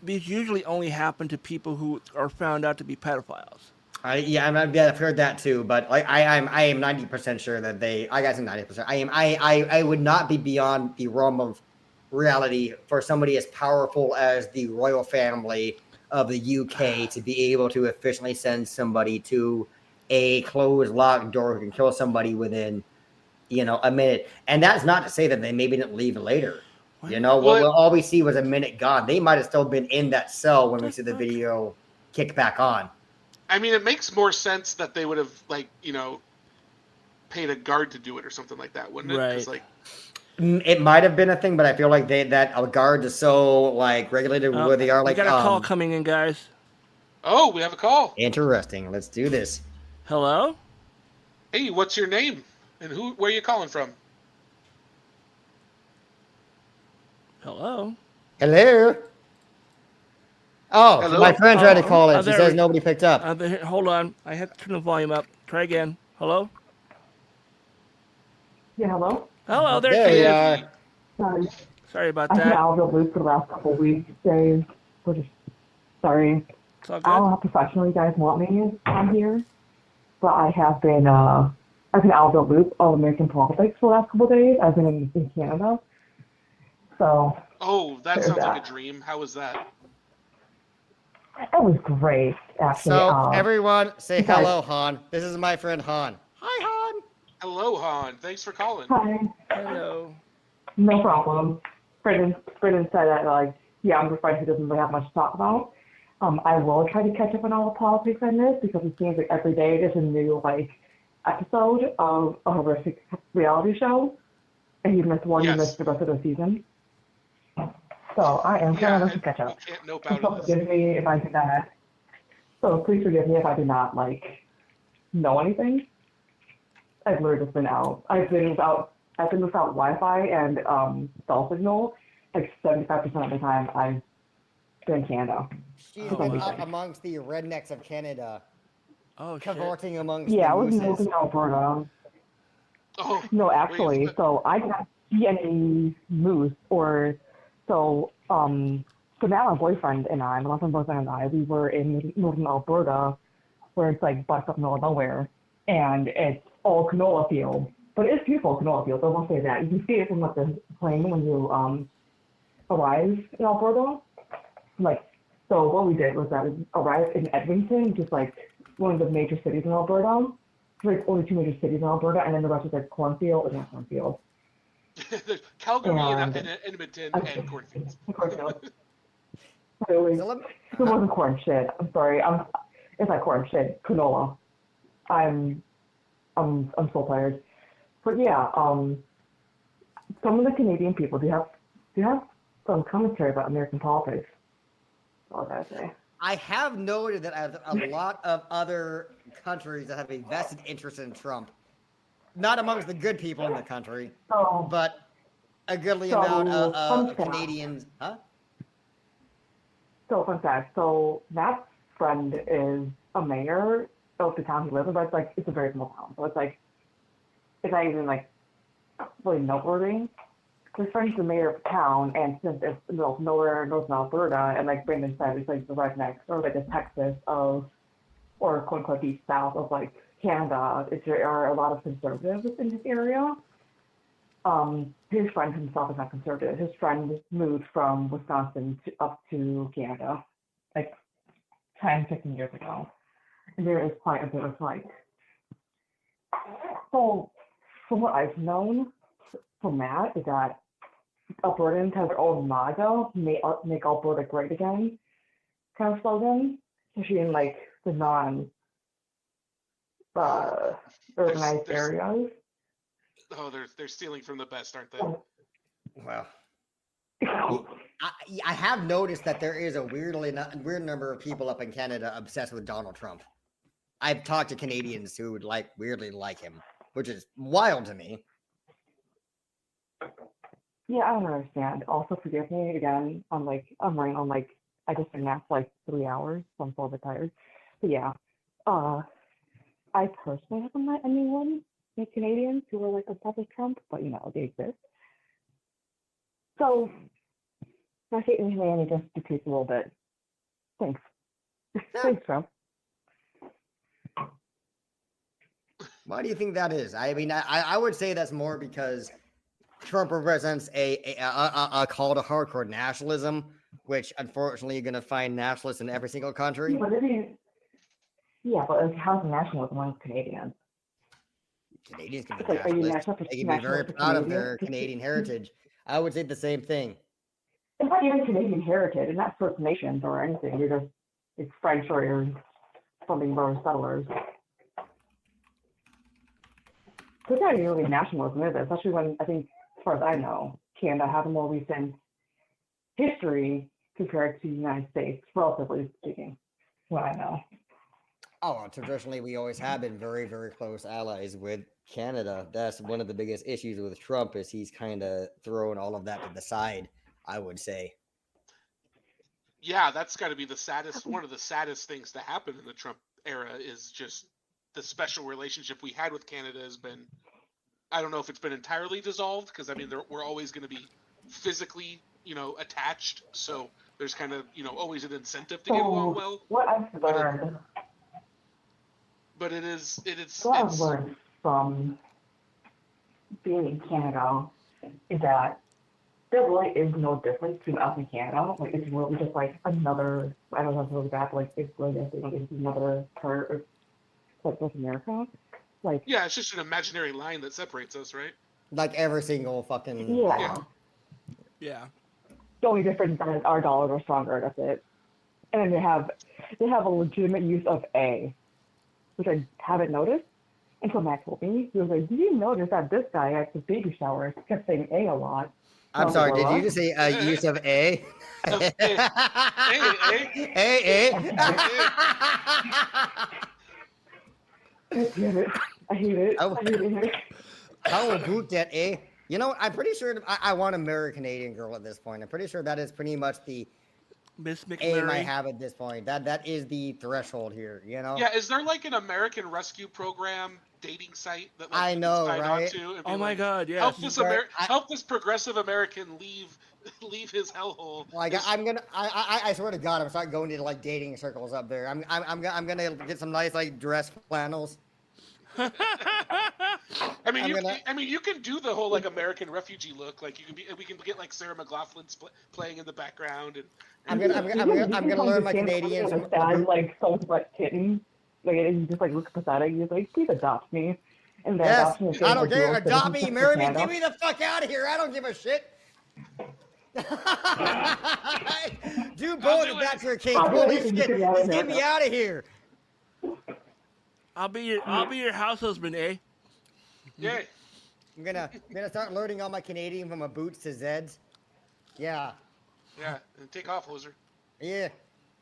Speaker 1: usually only happen to people who are found out to be pedophiles.
Speaker 6: I've heard that too, but like I am 90% sure that I got some 90%. I would not be beyond the realm of reality for somebody as powerful as the royal family of the UK to be able to efficiently send somebody to a closed, locked door who can kill somebody within a minute. And that's not to say that they maybe didn't leave later.
Speaker 2: Well,
Speaker 6: All we see was a minute gone. They might have still been in that cell when we see the video kick back on.
Speaker 2: I mean, it makes more sense that they would have, paid a guard to do it or something like that, wouldn't it? 'Cause,
Speaker 1: Right.
Speaker 6: It might have been a thing, but I feel like that our guards are so regulated where they are.
Speaker 1: We got a call coming in, guys.
Speaker 2: Oh, we have a call.
Speaker 6: Interesting. Let's do this.
Speaker 1: Hello?
Speaker 2: Hey, what's your name? And where are you calling from?
Speaker 1: Hello?
Speaker 6: Hello. Oh,
Speaker 2: Hello?
Speaker 6: my friend tried to call in. She
Speaker 1: there
Speaker 6: says
Speaker 1: we-
Speaker 6: nobody picked up.
Speaker 1: Hold on. I have to turn the volume up. Try again. Hello?
Speaker 7: Yeah, hello?
Speaker 1: Hello, there
Speaker 6: There
Speaker 1: she
Speaker 6: we
Speaker 1: is.
Speaker 6: are.
Speaker 7: Sorry.
Speaker 1: Sorry about
Speaker 7: I've been
Speaker 1: that.
Speaker 7: out of the loop for the last couple of weeks, Dave. We're just sorry.
Speaker 1: It's all
Speaker 7: I don't know
Speaker 1: good.
Speaker 7: how professional you guys want me on here, but I have been out of the loop of American politics for the last couple of days. I've been in Canada. So
Speaker 2: Oh, that
Speaker 7: There's
Speaker 2: sounds like a
Speaker 7: that.
Speaker 2: dream. How was that?
Speaker 7: it was great, actually.
Speaker 6: So everyone, say
Speaker 7: guys-
Speaker 6: hello, Han. This is my friend Han. Hi, Han.
Speaker 2: Hello, Han. Thanks for calling.
Speaker 7: Hi.
Speaker 1: Hello.
Speaker 7: No problem. Brandon said that, yeah, I'm just friend who doesn't really have much to talk about. I will try to catch up on all the politics I missed because it seems like every day there's a new, episode of a horrific reality show. And you missed one,
Speaker 2: Yes.
Speaker 7: you missed the rest of the season. So I am trying to catch
Speaker 2: you
Speaker 7: up.
Speaker 2: can't nope
Speaker 7: So
Speaker 2: out of this.
Speaker 7: forgive me if I do not. So please forgive me if I do not, know anything. I've literally just been out. I've been without Wi-Fi and cell signal 75% of the time I've been in Canada.
Speaker 6: She's
Speaker 1: Oh,
Speaker 6: been
Speaker 1: wow.
Speaker 6: up amongst the rednecks of Canada,
Speaker 1: Oh, shit.
Speaker 6: cavorting amongst
Speaker 7: Yeah, I
Speaker 6: the
Speaker 7: was moving
Speaker 6: mooses.
Speaker 7: to Alberta.
Speaker 2: Oh,
Speaker 7: No, actually,
Speaker 2: wait,
Speaker 7: so I didn't see any moose so now my boyfriend and I, my long-term boyfriend and I, we were in northern Alberta where it's butts up middle of nowhere and it's all canola fields. But it's beautiful canola fields, I won't say that. You can see it from the plane when you arrive in Alberta. So what we did was that we arrived in Edmonton, just one of the major cities in Alberta. There's only two major cities in Alberta, and then the rest is cornfield and not cornfield.
Speaker 2: Calgary and
Speaker 7: And-
Speaker 2: Edmonton and cornfields.
Speaker 7: Cornfield. Really,
Speaker 6: So
Speaker 7: it wasn't corn shit. I'm sorry. It's like corn shit. Canola. I'm so tired. But yeah, some of the Canadian people do have some commentary about American politics. That's all I gotta say.
Speaker 6: I have noted that a lot of other countries that have a vested interest in Trump, not amongst the good people in the country,
Speaker 7: So
Speaker 6: but a goodly
Speaker 7: So,
Speaker 6: amount
Speaker 7: fun
Speaker 6: of
Speaker 7: fact.
Speaker 6: Canadians. Huh?
Speaker 7: So fun fact. So Matt's friend is a mayor of the town he lives in, but it's a very small town. So it's not even really noteworthy. His friend's the mayor of the town, and since it's in the middle of nowhere, northern Alberta, and Brandon said, it's the rednecks or the Texas or quote unquote deep south of Canada. There are a lot of conservatives in this area. His friend himself is not conservative. His friend moved from Wisconsin up to Canada 10, 15 years ago. And there is quite a bit of so from what I've known from Matt is that Albertans have their own MAGA, make Alberta great again kind of slogan, especially in the urbanized
Speaker 2: There's-
Speaker 7: areas.
Speaker 2: Oh, they're stealing from the best, aren't they?
Speaker 6: Well, I have noticed that there is a weird number of people up in Canada obsessed with Donald Trump. I've talked to Canadians who would weirdly like him, which is wild to me.
Speaker 7: Yeah, I don't understand. Also, forgive me again. I'm running on I just been napped for 3 hours, so I'm so tired. But yeah, I personally haven't met anyone, Canadians who are obsessed with Trump, but they exist. So my hate in humanity just decreased a little bit. Thanks. Thanks, Trump.
Speaker 6: Why do you think that is? I mean, I would say that's more because Trump represents a call to hardcore nationalism, which unfortunately you're going to find nationalists in every single country.
Speaker 7: But how's nationalism when it's Canadians?
Speaker 6: Canadians can be
Speaker 7: It's like, are you
Speaker 6: nationalists.
Speaker 7: national?
Speaker 6: They can be very proud of
Speaker 7: Canadian?
Speaker 6: their Canadian heritage. I would say the same thing.
Speaker 7: It's not even Canadian heritage. It's not First Nations or anything. You're just it's French or you're something for settlers. So it's not really nationalism, is it? Especially when I think, as far as I know, Canada has a more recent history compared to the United States, relatively speaking. What I know.
Speaker 6: Oh, well, traditionally, we always have been very, very close allies with Canada. That's one of the biggest issues with Trump is he's kind of thrown all of that to the side, I would say.
Speaker 2: Yeah, that's got to be one of the saddest things to happen in the Trump era is just the special relationship we had with Canada has been, I don't know if it's been entirely dissolved, because I mean, we're always going to be physically, attached. So there's kind of, always an incentive to get along well.
Speaker 7: What I've learned,
Speaker 2: But it's
Speaker 7: what I've learned from being in Canada is that there really is no difference between us and Canada. Like, it's really just like another, I don't know if it's really bad, but like, it's really just like, it's another part of like North America. Like,
Speaker 2: yeah, it's just an imaginary line that separates us, right?
Speaker 6: Like every single fucking.
Speaker 7: yeah.
Speaker 1: Yeah.
Speaker 7: The only difference is that our dollars are stronger, that's it. And then they have a legitimate use of A, which I haven't noticed until Matt told me. He was like, "Did you notice that this guy at the baby shower kept saying A a lot?"
Speaker 6: I'm sorry, did you just say use of A?
Speaker 2: Hey,
Speaker 6: A.
Speaker 7: Damn it. I hate it. I hate it.
Speaker 6: How about that, eh? You know, I'm pretty sure I want a marry Canadian girl at this point. I'm pretty sure that is pretty much the
Speaker 1: Miss
Speaker 6: aim I
Speaker 1: McMurray.
Speaker 6: have at this point. That is the threshold here, you know?
Speaker 2: Yeah, is there like an American Rescue Program dating site that like,
Speaker 6: I
Speaker 2: you can
Speaker 6: know,
Speaker 2: sign
Speaker 6: right?
Speaker 2: on to and be
Speaker 1: Oh my
Speaker 2: like,
Speaker 1: God, yes.
Speaker 2: help this progressive American leave his hellhole.
Speaker 6: Like I swear to God, I'm starting going into like dating circles up there. I'm gonna get some nice like dress flannels.
Speaker 2: I mean, you can do the whole like American refugee look. Like we can get like Sarah McLaughlin playing in the background, and
Speaker 6: I'm gonna learn my Canadians.
Speaker 7: Dad, like so much kitten, like and he just like looks pathetic. He's like, "Please adopt me." And then
Speaker 6: Yes,
Speaker 7: adoption is
Speaker 6: I don't
Speaker 7: like,
Speaker 6: care.
Speaker 7: dual
Speaker 6: Adopt me,
Speaker 7: citizenship
Speaker 6: marry
Speaker 7: for
Speaker 6: me,
Speaker 7: Canada.
Speaker 6: get me the fuck out of here. I don't give a shit. Do both if that's your case. Holy shit, just get me out of here.
Speaker 1: I'll be your house husband, eh?
Speaker 2: yeah.
Speaker 6: I'm gonna start learning all my Canadian from my boots to Zeds. Yeah,
Speaker 2: Yeah, and take off, loser.
Speaker 6: yeah.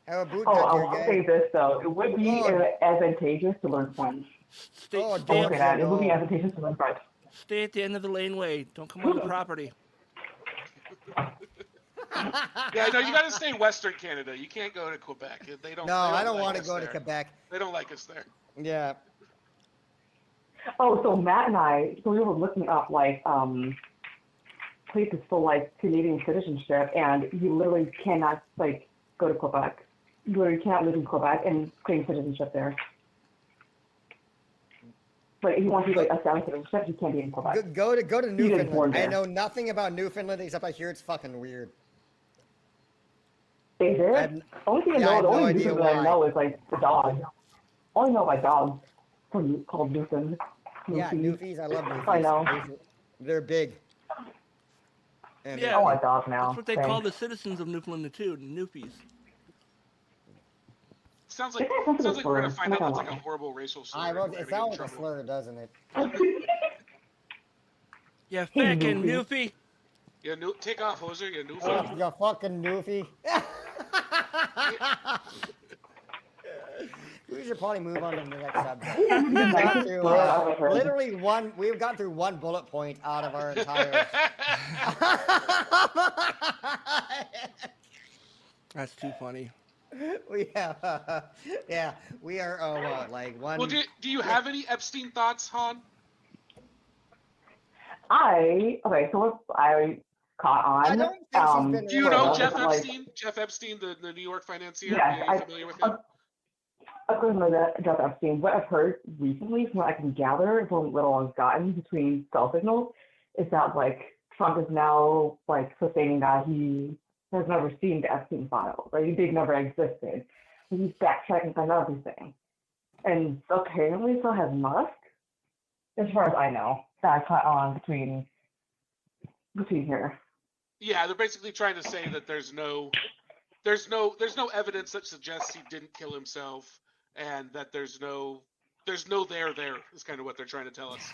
Speaker 6: Have a boot
Speaker 7: Oh,
Speaker 6: cut
Speaker 7: I
Speaker 6: here,
Speaker 7: will
Speaker 6: guy.
Speaker 7: say this though: it would be
Speaker 6: Oh.
Speaker 7: advantageous to learn French.
Speaker 1: Stay,
Speaker 6: Oh,
Speaker 1: stay,
Speaker 7: Okay, that it would be advantageous to learn French.
Speaker 1: stay at the end of the laneway. Don't come on the property.
Speaker 2: Yeah, no, you got to stay Western Canada. You can't go to Quebec. They don't.
Speaker 6: No,
Speaker 2: they
Speaker 6: I don't
Speaker 2: like
Speaker 6: want to
Speaker 2: us
Speaker 6: go to
Speaker 2: there.
Speaker 6: Quebec.
Speaker 2: They don't like us there.
Speaker 6: Yeah.
Speaker 7: Oh, so Matt and I, so we were looking up like places for like Canadian citizenship, and you literally cannot like go to Quebec. You literally cannot live in Quebec and claim citizenship there. But if you want to like establish citizenship, you can't be in Quebec.
Speaker 6: Go to
Speaker 7: born
Speaker 6: Newfoundland. I
Speaker 7: there.
Speaker 6: know nothing about Newfoundland except I hear it's fucking weird.
Speaker 7: Is
Speaker 6: I
Speaker 7: it?
Speaker 6: have-
Speaker 7: Only thing I
Speaker 6: yeah,
Speaker 7: know,
Speaker 6: I have
Speaker 7: the
Speaker 6: no
Speaker 7: only
Speaker 6: idea
Speaker 7: Newfoundland I
Speaker 6: why.
Speaker 7: know is like the dog. I only know my dog from called Newfound.
Speaker 6: Yeah,
Speaker 7: Newfie.
Speaker 6: Newfies. I love Newfies.
Speaker 7: I know.
Speaker 6: They're big. And
Speaker 1: Yeah.
Speaker 7: I want a dog now.
Speaker 1: That's what they call the citizens of Newfoundland too, Newfies.
Speaker 2: Sounds like
Speaker 7: It sounds like a
Speaker 2: we're gonna
Speaker 7: slur.
Speaker 2: find out
Speaker 7: I'm not
Speaker 2: that's like a
Speaker 7: gonna
Speaker 2: horrible racial slur.
Speaker 6: I wrote,
Speaker 2: We're
Speaker 6: it
Speaker 2: gonna
Speaker 6: sounds
Speaker 2: get in
Speaker 6: like a
Speaker 2: trouble.
Speaker 6: slur, doesn't it?
Speaker 1: Yeah,
Speaker 7: Hey,
Speaker 1: fucking
Speaker 7: Newfie.
Speaker 1: Newfie.
Speaker 2: Yeah, take off, hoser. Yeah, new
Speaker 6: Oh, you fucking Newfie. We should probably move on to the next subject. We've got through, literally we've got through one bullet point out of our entire.
Speaker 1: That's too funny.
Speaker 6: we have, yeah, we are what, like one.
Speaker 2: Well, do you have any Epstein thoughts, Han?
Speaker 7: Okay, so what I caught on.
Speaker 6: I don't think she's been
Speaker 2: Do you
Speaker 6: Yeah,
Speaker 2: know
Speaker 6: well,
Speaker 2: Jeff
Speaker 7: like,
Speaker 2: Epstein? Jeff Epstein, the New York financier.
Speaker 7: Yeah,
Speaker 2: Are you familiar with him?
Speaker 7: Of course, know that Jeff Epstein. What I've heard recently, from what I can gather, from little I've gotten between cell signals, is that like Trump is now like sustaining that he has never seen the Epstein files, right? They never existed. He's backtracking on everything, and apparently so has Musk. as far as I know, that caught on between here.
Speaker 2: Yeah, they're basically trying to say that there's no evidence that suggests he didn't kill himself, and that there's no there is kind of what they're trying to tell us.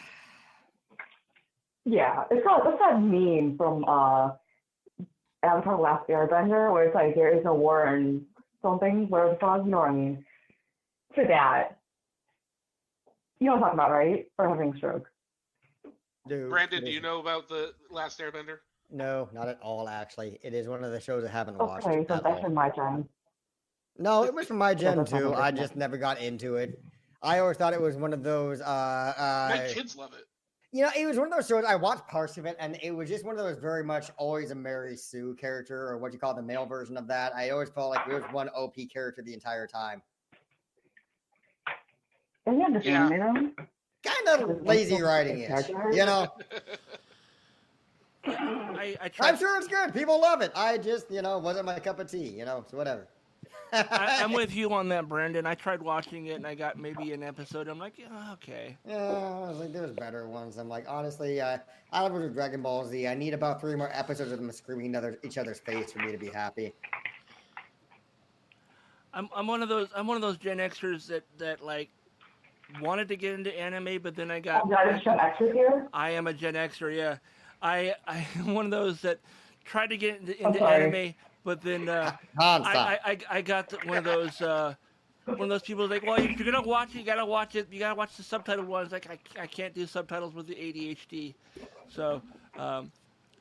Speaker 7: Yeah, it's that meme from Avatar: The Last Airbender, where it's like there is no war and something, whatever the fuck, you know what I mean? For that, you know what I'm talking about, right? Or having a stroke.
Speaker 6: Dude,
Speaker 2: Brandon, do you know about the Last Airbender?
Speaker 6: No, not at all. Actually, it is one of the shows I haven't watched.
Speaker 7: Okay, so
Speaker 6: at
Speaker 7: that's
Speaker 6: all.
Speaker 7: from my gen.
Speaker 6: No, it was from my gen
Speaker 7: that's not
Speaker 6: too.
Speaker 7: what
Speaker 6: I
Speaker 7: it's
Speaker 6: just never got into it. I always thought it was one of those.
Speaker 2: My kids love it.
Speaker 6: You know, it was one of those shows. I watched parts of it, and it was just one of those very much always a Mary Sue character, or what you call the male version of that. I always felt like there was one OP character the entire time.
Speaker 7: And you understand them?
Speaker 6: Kind of lazy writing ish, you know.
Speaker 1: I tried.
Speaker 6: I'm sure it's good. People love it. I just, wasn't my cup of tea, so whatever.
Speaker 1: I'm with you on that, Brandon. I tried watching it and I got maybe an episode. I'm like, yeah, okay.
Speaker 6: Yeah, I was like, there's better ones. I'm like, honestly, I love it with Dragon Ball Z. I need about 3 more episodes of them screaming each other's face for me to be happy.
Speaker 1: I'm one of those Gen Xers that like wanted to get into anime, but then I got.
Speaker 7: Did I just show extras here?
Speaker 1: I am a Gen Xer, yeah. I'm one of those that tried to get into
Speaker 7: sorry.
Speaker 1: anime, but then I got one of those people like, well, if you're gonna watch it, you gotta watch the subtitled ones. Like I can't do subtitles with the ADHD, so and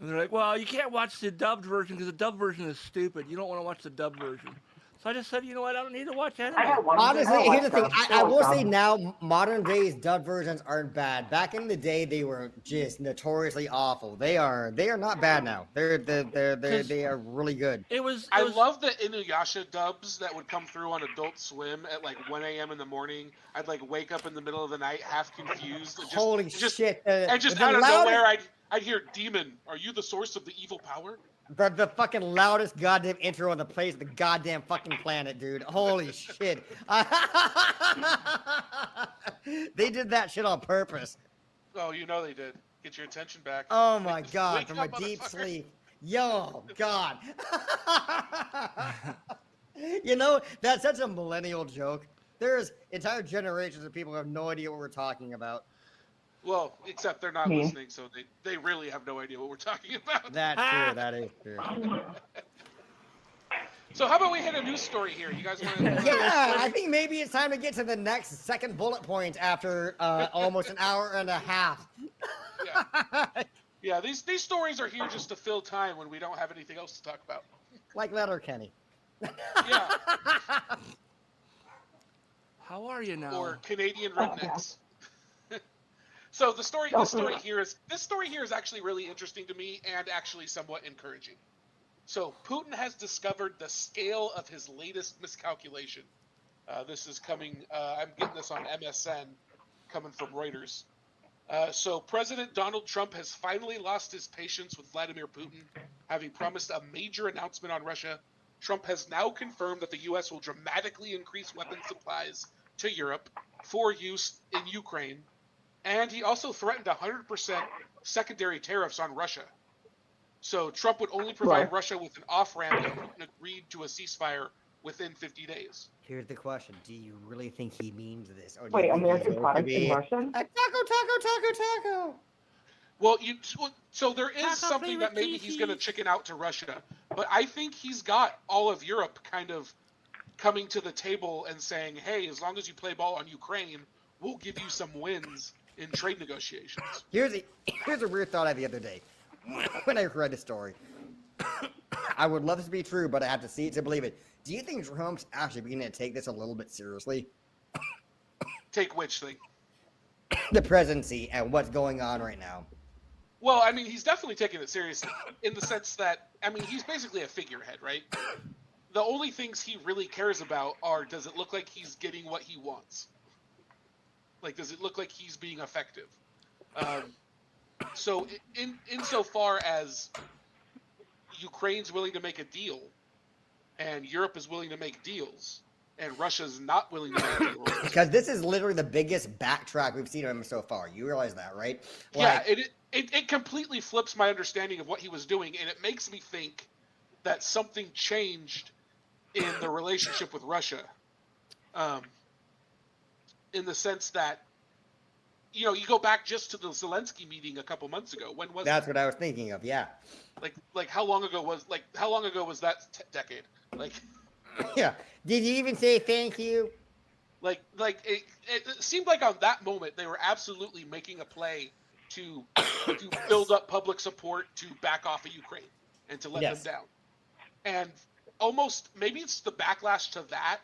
Speaker 1: they're like, well, you can't watch the dubbed version because the dubbed version is stupid. You don't want to watch the dubbed version. So I just said, you know what, I don't need to watch anime.
Speaker 6: Honestly, here's the thing. I will say now, modern days dubbed versions aren't bad. Back in the day, they were just notoriously awful. They are not bad now. They are really good.
Speaker 2: I love the Inuyasha dubs that would come through on Adult Swim at like 1 a.m. in the morning. I'd like wake up in the middle of the night, half confused. And
Speaker 6: Holy shit!
Speaker 2: And just out of nowhere, I'd hear, "Demon, are you the source of the evil power?"
Speaker 6: The fucking loudest goddamn intro on the place of the goddamn fucking planet, dude. Holy shit. They did that shit on purpose.
Speaker 2: Oh, you know they did. Get your attention back.
Speaker 6: Oh my god,
Speaker 2: Wake
Speaker 6: from a
Speaker 2: up,
Speaker 6: deep
Speaker 2: motherfucker.
Speaker 6: sleep. Yo, god. That's such a millennial joke. There's entire generations of people who have no idea what we're talking about.
Speaker 2: Well, except they're not listening, so they really have no idea what we're talking about.
Speaker 6: That's true. That is true.
Speaker 2: So how about we hit a news story here? You guys want to?
Speaker 6: Yeah, I think maybe it's time to get to the next second bullet point after almost an hour and a half.
Speaker 2: Yeah. These stories are here just to fill time when we don't have anything else to talk about.
Speaker 6: Like Letterkenny.
Speaker 2: Yeah.
Speaker 1: How are you now?
Speaker 2: Or Canadian rednecks. So this story here is actually really interesting to me and actually somewhat encouraging. So Putin has discovered the scale of his latest miscalculation. This is coming. I'm getting this on MSN, coming from Reuters. So President Donald Trump has finally lost his patience with Vladimir Putin, having promised a major announcement on Russia. Trump has now confirmed that the U.S. will dramatically increase weapon supplies to Europe for use in Ukraine. And he also threatened 100% secondary tariffs on Russia. So Trump would only provide Russia with an off-ramp if Putin agreed to a ceasefire within 50 days.
Speaker 6: Here's the question. Do you really think he means this? Or do
Speaker 7: Wait,
Speaker 6: you think
Speaker 7: American
Speaker 6: he's
Speaker 7: products
Speaker 6: going to
Speaker 7: in
Speaker 6: be
Speaker 7: Russian?
Speaker 6: a taco.
Speaker 2: Well, so there is something that maybe he's going to chicken out to Russia. But I think he's got all of Europe kind of coming to the table and saying, hey, as long as you play ball on Ukraine, we'll give you some wins in trade negotiations.
Speaker 6: Here's a weird thought I had the other day when I read the story. I would love this to be true, but I have to see it to believe it. Do you think Trump's actually beginning to take this a little bit seriously?
Speaker 2: Take which thing?
Speaker 6: The presidency and what's going on right now.
Speaker 2: Well, I mean, he's definitely taking it seriously in the sense that, I mean, he's basically a figurehead, right? The only things he really cares about are, does it look like he's getting what he wants? Like, does it look like he's being effective? So insofar as Ukraine's willing to make a deal and Europe is willing to make deals, and Russia's not willing to bend the rules.
Speaker 6: Because this is literally the biggest backtrack we've seen of him so far. You realize that, right?
Speaker 2: Yeah, it completely flips my understanding of what he was doing, and it makes me think that something changed in the relationship with Russia, in the sense that, you know, you go back just to the Zelensky meeting a couple months ago. When was
Speaker 6: That's what I was thinking of. Yeah.
Speaker 2: like how long ago was that decade? Like,
Speaker 6: Yeah. Did you even say thank you?
Speaker 2: like it seemed like on that moment they were absolutely making a play to build up public support to back off of Ukraine and to let
Speaker 6: Yes.
Speaker 2: them down. And almost maybe it's the backlash to that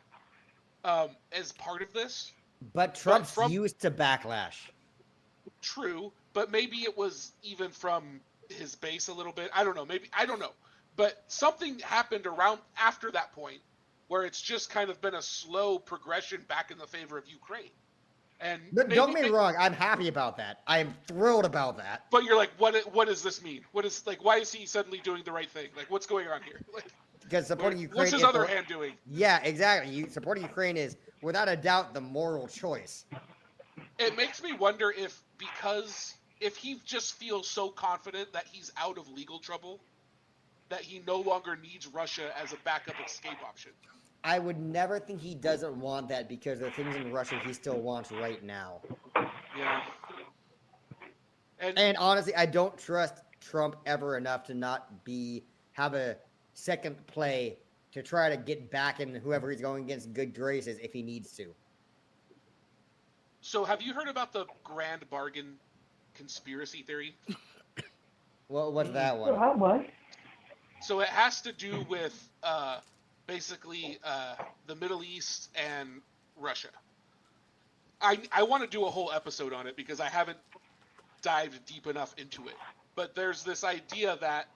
Speaker 2: as part of this.
Speaker 6: But Trump's
Speaker 2: from-
Speaker 6: used to backlash.
Speaker 2: True, but maybe it was even from his base a little bit. I don't know. Maybe I don't know. But something happened around after that point where it's just kind of been a slow progression back in the favor of Ukraine. And
Speaker 6: But don't get
Speaker 2: maybe-
Speaker 6: me wrong, I'm happy about that. I am thrilled about that.
Speaker 2: But you're like, what does this mean? What is like? Why is he suddenly doing the right thing? Like, what's going on here? Like,
Speaker 6: Because supporting Ukraine
Speaker 2: what's his
Speaker 6: is
Speaker 2: other
Speaker 6: the-
Speaker 2: hand doing?
Speaker 6: Yeah, exactly. Supporting Ukraine is without a doubt the moral choice.
Speaker 2: It makes me wonder if he just feels so confident that he's out of legal trouble, that he no longer needs Russia as a backup escape option.
Speaker 6: I would never think he doesn't want that because there are things in Russia he still wants right now.
Speaker 2: Yeah.
Speaker 6: And honestly, I don't trust Trump ever enough to not have a second play to try to get back in whoever he's going against good graces if he needs to.
Speaker 2: So have you heard about the grand bargain conspiracy theory?
Speaker 6: Well, what's that
Speaker 7: So
Speaker 6: one?
Speaker 7: that was.
Speaker 2: So it has to do with basically the Middle East and Russia. I want to do a whole episode on it because I haven't dived deep enough into it. But there's this idea that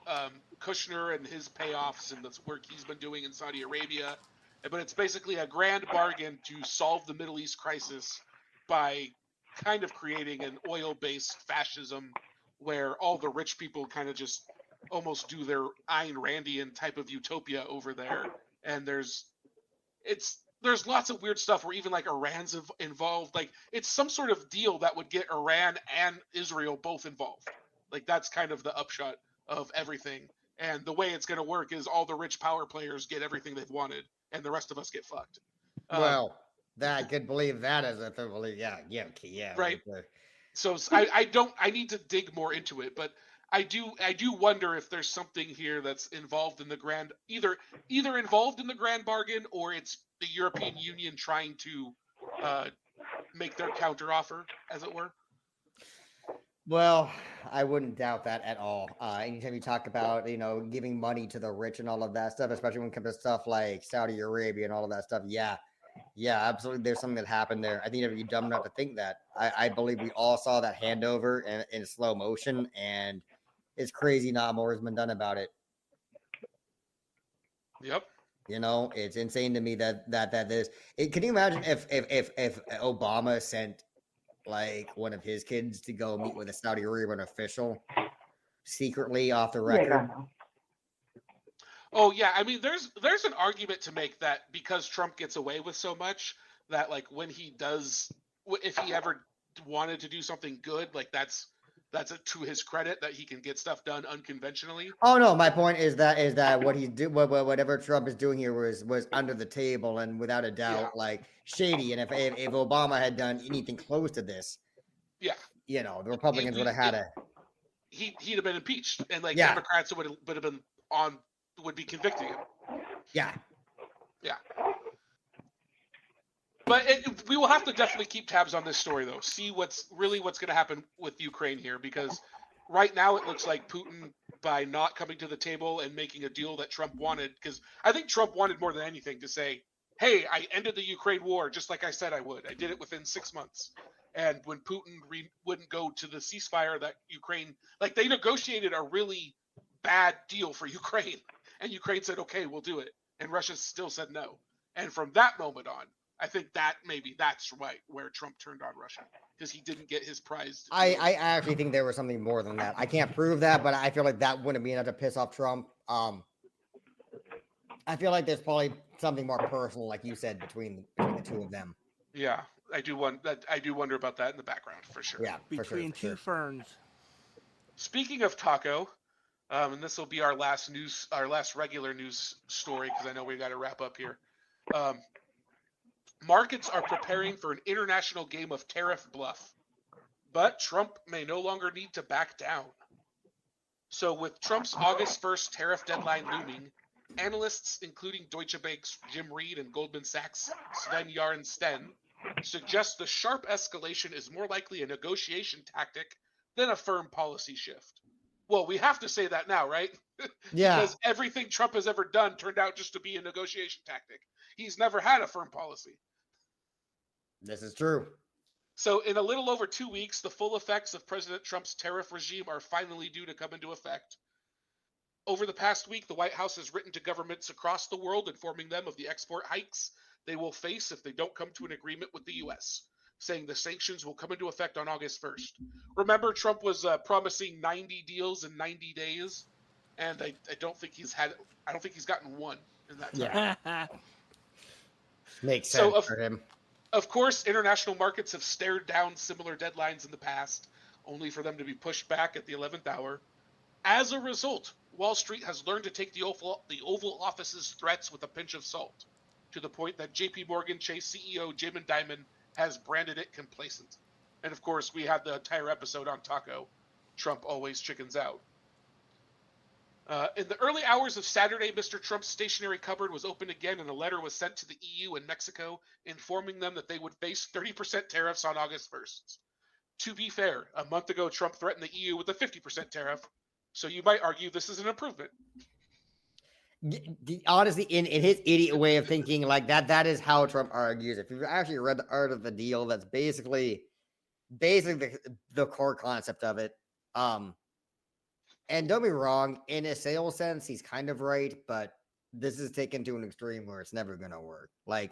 Speaker 2: Kushner and his payoffs and the work he's been doing in Saudi Arabia, but it's basically a grand bargain to solve the Middle East crisis by kind of creating an oil-based fascism where all the rich people kind of just almost do their Ayn Randian type of utopia over there. And there's lots of weird stuff where even like Iran's involved. Like it's some sort of deal that would get Iran and Israel both involved. Like that's kind of the upshot of everything. And the way it's going to work is all the rich power players get everything they've wanted and the rest of us get fucked.
Speaker 6: Well, that I could believe that as a believe. Yeah.
Speaker 2: Right.
Speaker 6: there.
Speaker 2: So I need to dig more into it, but I do wonder if there's something here that's involved in the grand, either involved in the grand bargain or it's the European Union trying to make their counteroffer, as it were.
Speaker 6: Well, I wouldn't doubt that at all. Anytime you talk about, giving money to the rich and all of that stuff, especially when it comes to stuff like Saudi Arabia and all of that stuff, yeah, absolutely. There's something that happened there. I think you'd be dumb not to think that. I believe we all saw that handover in slow motion, and it's crazy not more has been done about it.
Speaker 2: Yep.
Speaker 6: It's insane to me that there's. Can you imagine if Obama sent like one of his kids to go meet with a Saudi Arabian official secretly off the
Speaker 7: Yeah,
Speaker 6: record?
Speaker 7: I know.
Speaker 2: Oh yeah, I mean, there's an argument to make that because Trump gets away with so much that like when he does, if he ever wanted to do something good, like that's to his credit that he can get stuff done unconventionally.
Speaker 6: Oh no, my point is that what he's whatever Trump is doing here was under the table and without a doubt like shady. And if Obama had done anything close to this,
Speaker 2: Yeah,
Speaker 6: the Republicans would have had a.
Speaker 2: He'd have been impeached, and like
Speaker 6: Yeah.
Speaker 2: Democrats would be convicting him.
Speaker 6: Yeah.
Speaker 2: But we will have to definitely keep tabs on this story, though. See what's going to happen with Ukraine here, because right now it looks like Putin, by not coming to the table and making a deal that Trump wanted, because I think Trump wanted more than anything to say, hey, I ended the Ukraine war just like I said I would. I did it within 6 months. And when Putin wouldn't go to the ceasefire that Ukraine, like they negotiated a really bad deal for Ukraine, and Ukraine said, okay, we'll do it. And Russia still said no. And from that moment on, I think that maybe that's right where Trump turned on Russia, because he didn't get his prize.
Speaker 6: I actually think there was something more than that. I can't prove that, but I feel like that wouldn't be enough to piss off Trump. I feel like there's probably something more personal, like you said, between the two of them.
Speaker 2: Yeah, I do wonder about that in the background for sure.
Speaker 6: Yeah,
Speaker 1: Between
Speaker 6: for
Speaker 1: two
Speaker 6: sure.
Speaker 1: ferns.
Speaker 2: Speaking of taco, and this will be our last regular news story because I know we got to wrap up here. Markets are preparing for an international game of tariff bluff, but Trump may no longer need to back down. So with Trump's August 1st tariff deadline looming, analysts including Deutsche Bank's Jim Reed and Goldman Sachs' Sven Sten suggest the sharp escalation is more likely a negotiation tactic than a firm policy shift. Well, we have to say that now, right?
Speaker 6: Yeah.
Speaker 2: Because everything Trump has ever done turned out just to be a negotiation tactic. He's never had a firm policy.
Speaker 6: This is true.
Speaker 2: So in a little over 2 weeks, the full effects of President Trump's tariff regime are finally due to come into effect. Over the past week, the White House has written to governments across the world informing them of the export hikes they will face if they don't come to an agreement with the U.S., saying the sanctions will come into effect on August 1st. Remember, Trump was promising 90 deals in 90 days, and I don't think he's gotten one in that time.
Speaker 6: Yeah. Makes sense
Speaker 2: So
Speaker 6: for him.
Speaker 2: Of course, international markets have stared down similar deadlines in the past, only for them to be pushed back at the 11th hour. As a result, Wall Street has learned to take the Oval Office's threats with a pinch of salt, to the point that JP Morgan Chase CEO Jamie Dimon has branded it complacent. And of course, we had the entire episode on Taco. Trump always chickens out. In the early hours of Saturday, Mr. Trump's stationery cupboard was opened again and a letter was sent to the EU and Mexico informing them that they would face 30% tariffs on August 1st. To be fair, a month ago, Trump threatened the EU with a 50% tariff, so you might argue this is an improvement.
Speaker 6: Honestly, in his idiot way of thinking, like that is how Trump argues. If you've actually read The Art of the Deal, that's basically the core concept of it. And don't be wrong, in a sales sense, he's kind of right, but this is taken to an extreme where it's never going to work. Like,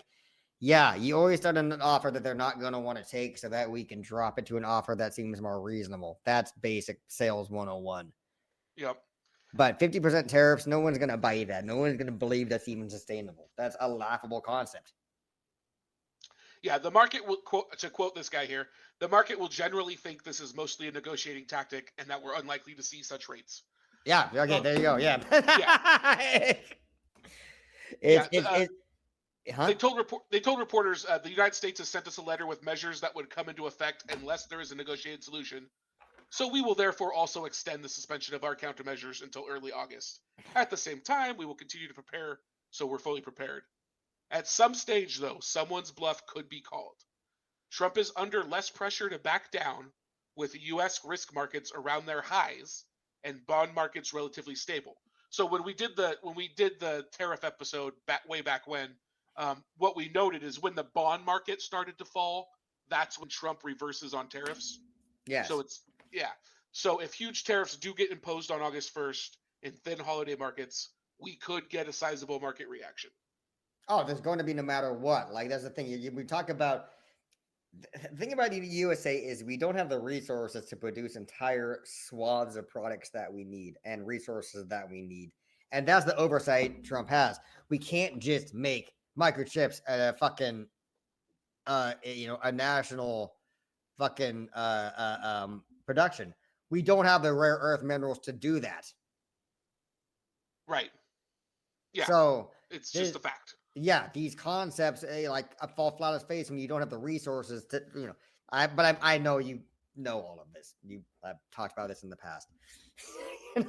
Speaker 6: yeah, you always start an offer that they're not going to want to take so that we can drop it to an offer that seems more reasonable. That's basic sales 101.
Speaker 2: Yep.
Speaker 6: But 50% tariffs, no one's going to buy that. No one's going to believe that's even sustainable. That's a laughable concept.
Speaker 2: Yeah, the market will, to quote this guy here, the market will generally think this is mostly a negotiating tactic and that we're unlikely to see such rates.
Speaker 6: Yeah, okay, there you go. Yeah.
Speaker 2: They told reporters the United States has sent us a letter with measures that would come into effect unless there is a negotiated solution. So we will therefore also extend the suspension of our countermeasures until early August. At the same time, we will continue to prepare so we're fully prepared. At some stage, though, someone's bluff could be called. Trump is under less pressure to back down, with U.S. risk markets around their highs and bond markets relatively stable. So when we did the tariff episode way back when, what we noted is when the bond market started to fall, that's when Trump reverses on tariffs.
Speaker 6: Yes.
Speaker 2: So if huge tariffs do get imposed on August 1st in thin holiday markets, we could get a sizable market reaction.
Speaker 6: Oh, there's going to be no matter what. Like, that's the thing. We talk about the thing about the USA is we don't have the resources to produce entire swaths of products that we need and resources that we need. And that's the oversight Trump has. We can't just make microchips at a fucking, a national fucking production. We don't have the rare earth minerals to do that.
Speaker 2: Right. Yeah.
Speaker 6: So
Speaker 2: it's just a fact.
Speaker 6: Yeah, these concepts fall flat on its face when you don't have the resources to, I know you know all of this. I've talked about this in the past.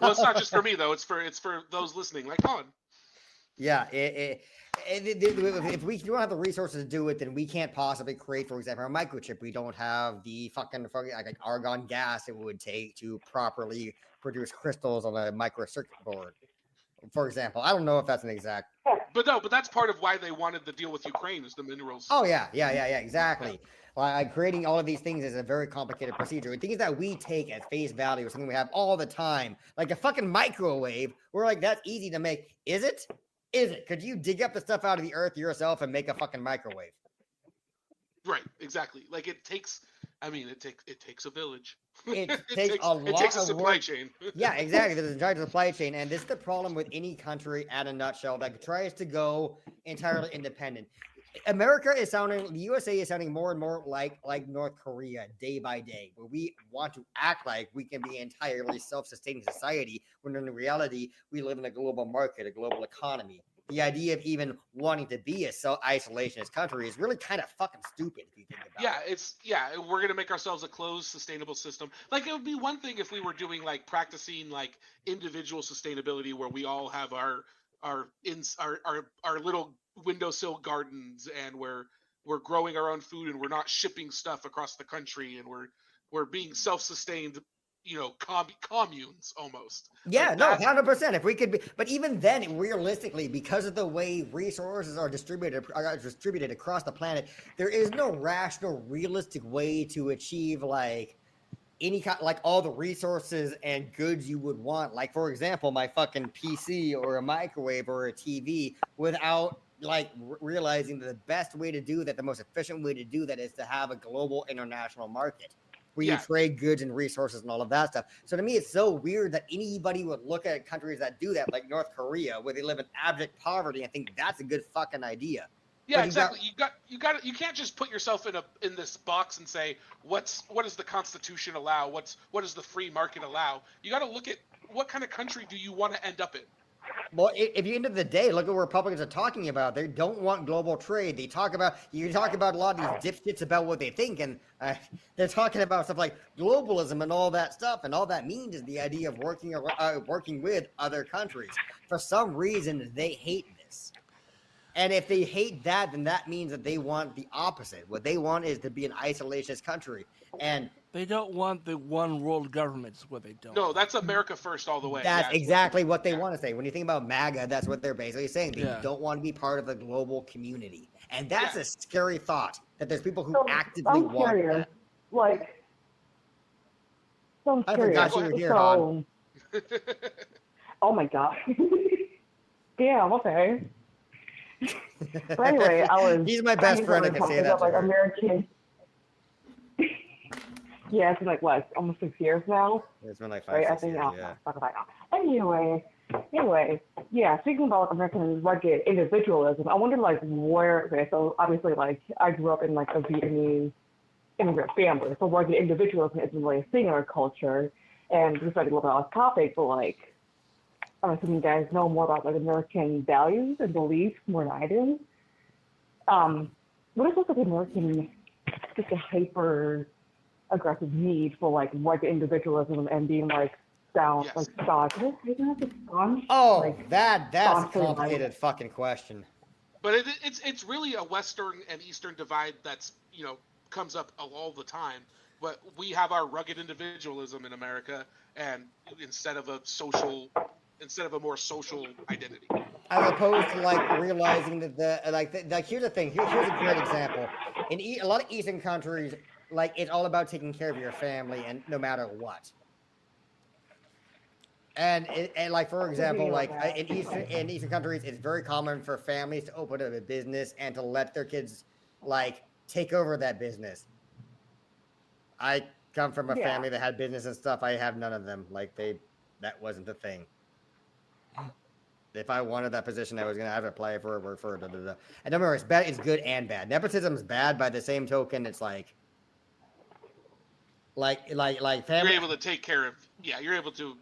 Speaker 2: Well, it's not just for me though. It's for those listening, like Colin.
Speaker 6: Yeah, if we don't have the resources to do it, then we can't possibly create, for example, a microchip. We don't have the fucking like argon gas it would take to properly produce crystals on a microcircuit board. For example, I don't know if that's an exact.
Speaker 2: But that's part of why they wanted the deal with Ukraine is the minerals.
Speaker 6: Oh yeah, exactly. Creating all of these things is a very complicated procedure. Things that we take at face value, something we have all the time, like a fucking microwave. We're like, that's easy to make. Is it? Could you dig up the stuff out of the earth yourself and make a fucking microwave?
Speaker 2: Right, exactly. Like it takes I mean, it takes a village.
Speaker 6: It takes a lot
Speaker 2: It takes a
Speaker 6: of
Speaker 2: supply
Speaker 6: work.
Speaker 2: chain.
Speaker 6: Yeah, exactly. There's an entire supply chain, and this is the problem with any country at a nutshell that tries to go entirely independent. The USA is sounding more and more like North Korea day by day, where we want to act like we can be an entirely self-sustaining society, when in reality we live in a global market, a global economy. The idea of even wanting to be a isolationist country is really kind of fucking stupid if you think about it.
Speaker 2: We're gonna make ourselves a closed, sustainable system. Like, it would be one thing if we were doing like practicing like individual sustainability, where we all have our little windowsill gardens, and we're growing our own food, and we're not shipping stuff across the country, and we're being self-sustained, communes almost.
Speaker 6: Yeah,
Speaker 2: Like
Speaker 6: no,
Speaker 2: that.
Speaker 6: 100%. If we could be, but even then, realistically, because of the way resources are distributed across the planet, there is no rational, realistic way to achieve like any kind, like all the resources and goods you would want. Like, for example, my fucking PC or a microwave or a TV, without like realizing that the best way to do that, the most efficient way to do that, is to have a global international market where you trade goods and resources and all of that stuff. So to me, it's so weird that anybody would look at countries that do that, like North Korea, where they live in abject poverty, and think that's a good fucking idea.
Speaker 2: Yeah,
Speaker 6: But
Speaker 2: exactly. You can't just put yourself in this box and say what does the Constitution allow? What does the free market allow? You got to look at what kind of country do you want to end up in.
Speaker 6: Well, if you end of the day, look at what Republicans are talking about. They don't want global trade. You talk about a lot of these dipshits about what they think, and they're talking about stuff like globalism and all that stuff. And all that means is the idea of working with other countries. For some reason, they hate this. And if they hate that, then that means that they want the opposite. What they want is to be an isolationist country. And
Speaker 1: They don't want the one world government, is what they don't.
Speaker 2: No, that's America first all the way.
Speaker 6: that's exactly what they want to say. When you think about MAGA, that's what they're basically saying. They
Speaker 1: Yeah.
Speaker 6: don't want to be part of the global community. And that's a scary thought, that there's people who
Speaker 7: So,
Speaker 6: actively
Speaker 7: I'm
Speaker 6: want
Speaker 7: curious,
Speaker 6: that.
Speaker 7: like, so I'm
Speaker 6: I
Speaker 7: curious.
Speaker 6: forgot you were here,
Speaker 7: So, oh my god. Damn, okay. But anyway, I was.
Speaker 6: He's my best friend, I can say that to
Speaker 7: Like
Speaker 6: her.
Speaker 7: American. Yeah, it's been like what, almost 6 years now.
Speaker 6: It's been like
Speaker 7: Right,
Speaker 6: 5,
Speaker 7: I
Speaker 6: 6
Speaker 7: think
Speaker 6: years,
Speaker 7: now.
Speaker 6: yeah.
Speaker 7: Anyway, yeah. Speaking about American rugged individualism, I wonder like where. Okay, so obviously, like I grew up in like a Vietnamese immigrant family, so rugged individualism isn't really a thing in our culture. And just like a little bit off topic, but like I'm assuming you guys know more about like American values and beliefs more than I do. What is this like American, just a hyper aggressive need for like rugged individualism and being like down,
Speaker 2: Yes.
Speaker 7: like staunch?
Speaker 6: Oh,
Speaker 7: Like,
Speaker 6: that's a
Speaker 7: thoughtful, like-
Speaker 6: complicated fucking question.
Speaker 2: But it's really a Western and Eastern divide that's comes up all the time. But we have our rugged individualism in America, and instead of a more social identity.
Speaker 6: As opposed to like realizing that here's the thing. Here's a great example. In a lot of Eastern countries, like it's all about taking care of your family, and no matter what. And like for example, like in Eastern countries, it's very common for families to open up a business and to let their kids like take over that business. I come from a family that had business and stuff. I have none of them. Like that wasn't the thing. If I wanted that position, I was gonna have to apply for it, work for it. And don't remember, it's bad. It's good and bad. Nepotism is bad. By the same token, it's like family.
Speaker 2: You're able to take care of. Yeah, you're able to.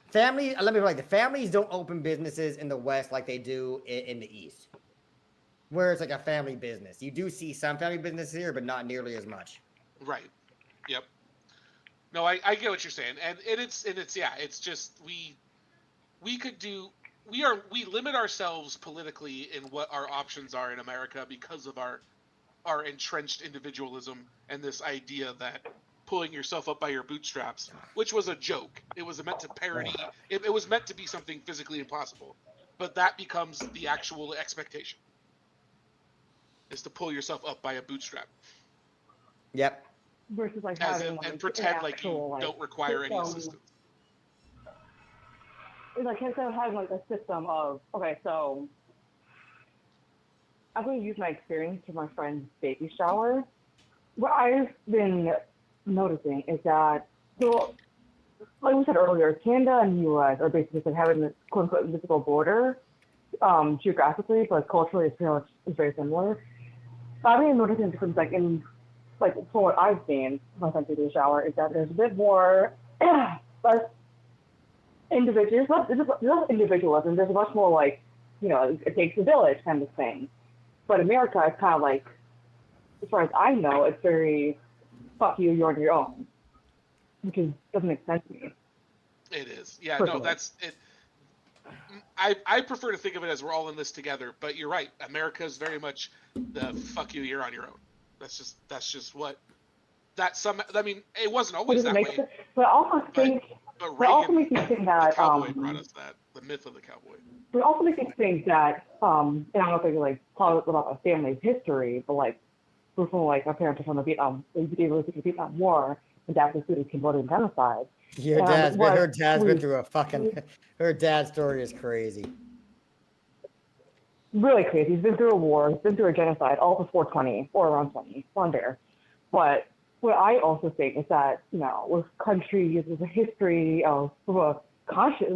Speaker 6: Family. Let me be like the families don't open businesses in the West like they do in the East, where it's like a family business. You do see some family businesses here, but not nearly as much.
Speaker 2: Right. Yep. No, I get what you're saying, and it's just we limit ourselves politically in what our options are in America because of our entrenched individualism and this idea that pulling yourself up by your bootstraps, which was a joke. It was meant to parody. It was meant to be something physically impossible, but that becomes the actual expectation. Is to pull yourself up by a bootstrap.
Speaker 6: Yep.
Speaker 7: versus like
Speaker 2: As
Speaker 7: having
Speaker 2: in,
Speaker 7: like
Speaker 2: and pretend
Speaker 7: an
Speaker 2: like you
Speaker 7: actual,
Speaker 2: don't require any
Speaker 7: system.
Speaker 2: assistance.
Speaker 7: It's like instead of having like a system of okay, so I'm going to use my experience for my friend's baby shower. what I've been noticing is that, so, like we said earlier, Canada and the U.S. are basically like having this quote-unquote invisible border geographically, but culturally it's very similar. But I've been noticing a difference, like, from what I've seen when I do the shower, is that there's a bit more, less individuals, there's less individualism, there's much more, like, it takes a village kind of thing. But America is kind of like, as far as I know, it's very, fuck you, you're on your own. Which doesn't make sense to me.
Speaker 2: It is. Yeah,
Speaker 7: Personally.
Speaker 2: no, that's it. I prefer to think of it as we're all in this together, but you're right. America is very much the fuck you, you're on your own. That's just what I mean, it wasn't always that way.
Speaker 7: But I also think,
Speaker 2: but
Speaker 7: it also makes me think that,
Speaker 2: the cowboy brought us that, the myth of the cowboy.
Speaker 7: but it also makes me think that, and I don't know if I could, like, talk about a family's history, but, like, we're from, like, our parents are from the Vietnam War, and that's included Cambodian genocide.
Speaker 6: Her dad's been through a fucking. Her dad's story is crazy.
Speaker 7: Really crazy. He's been through a war. He's been through a genocide, all before 20 or around 20, around there. But what I also think is that with countries, there's a history of conscious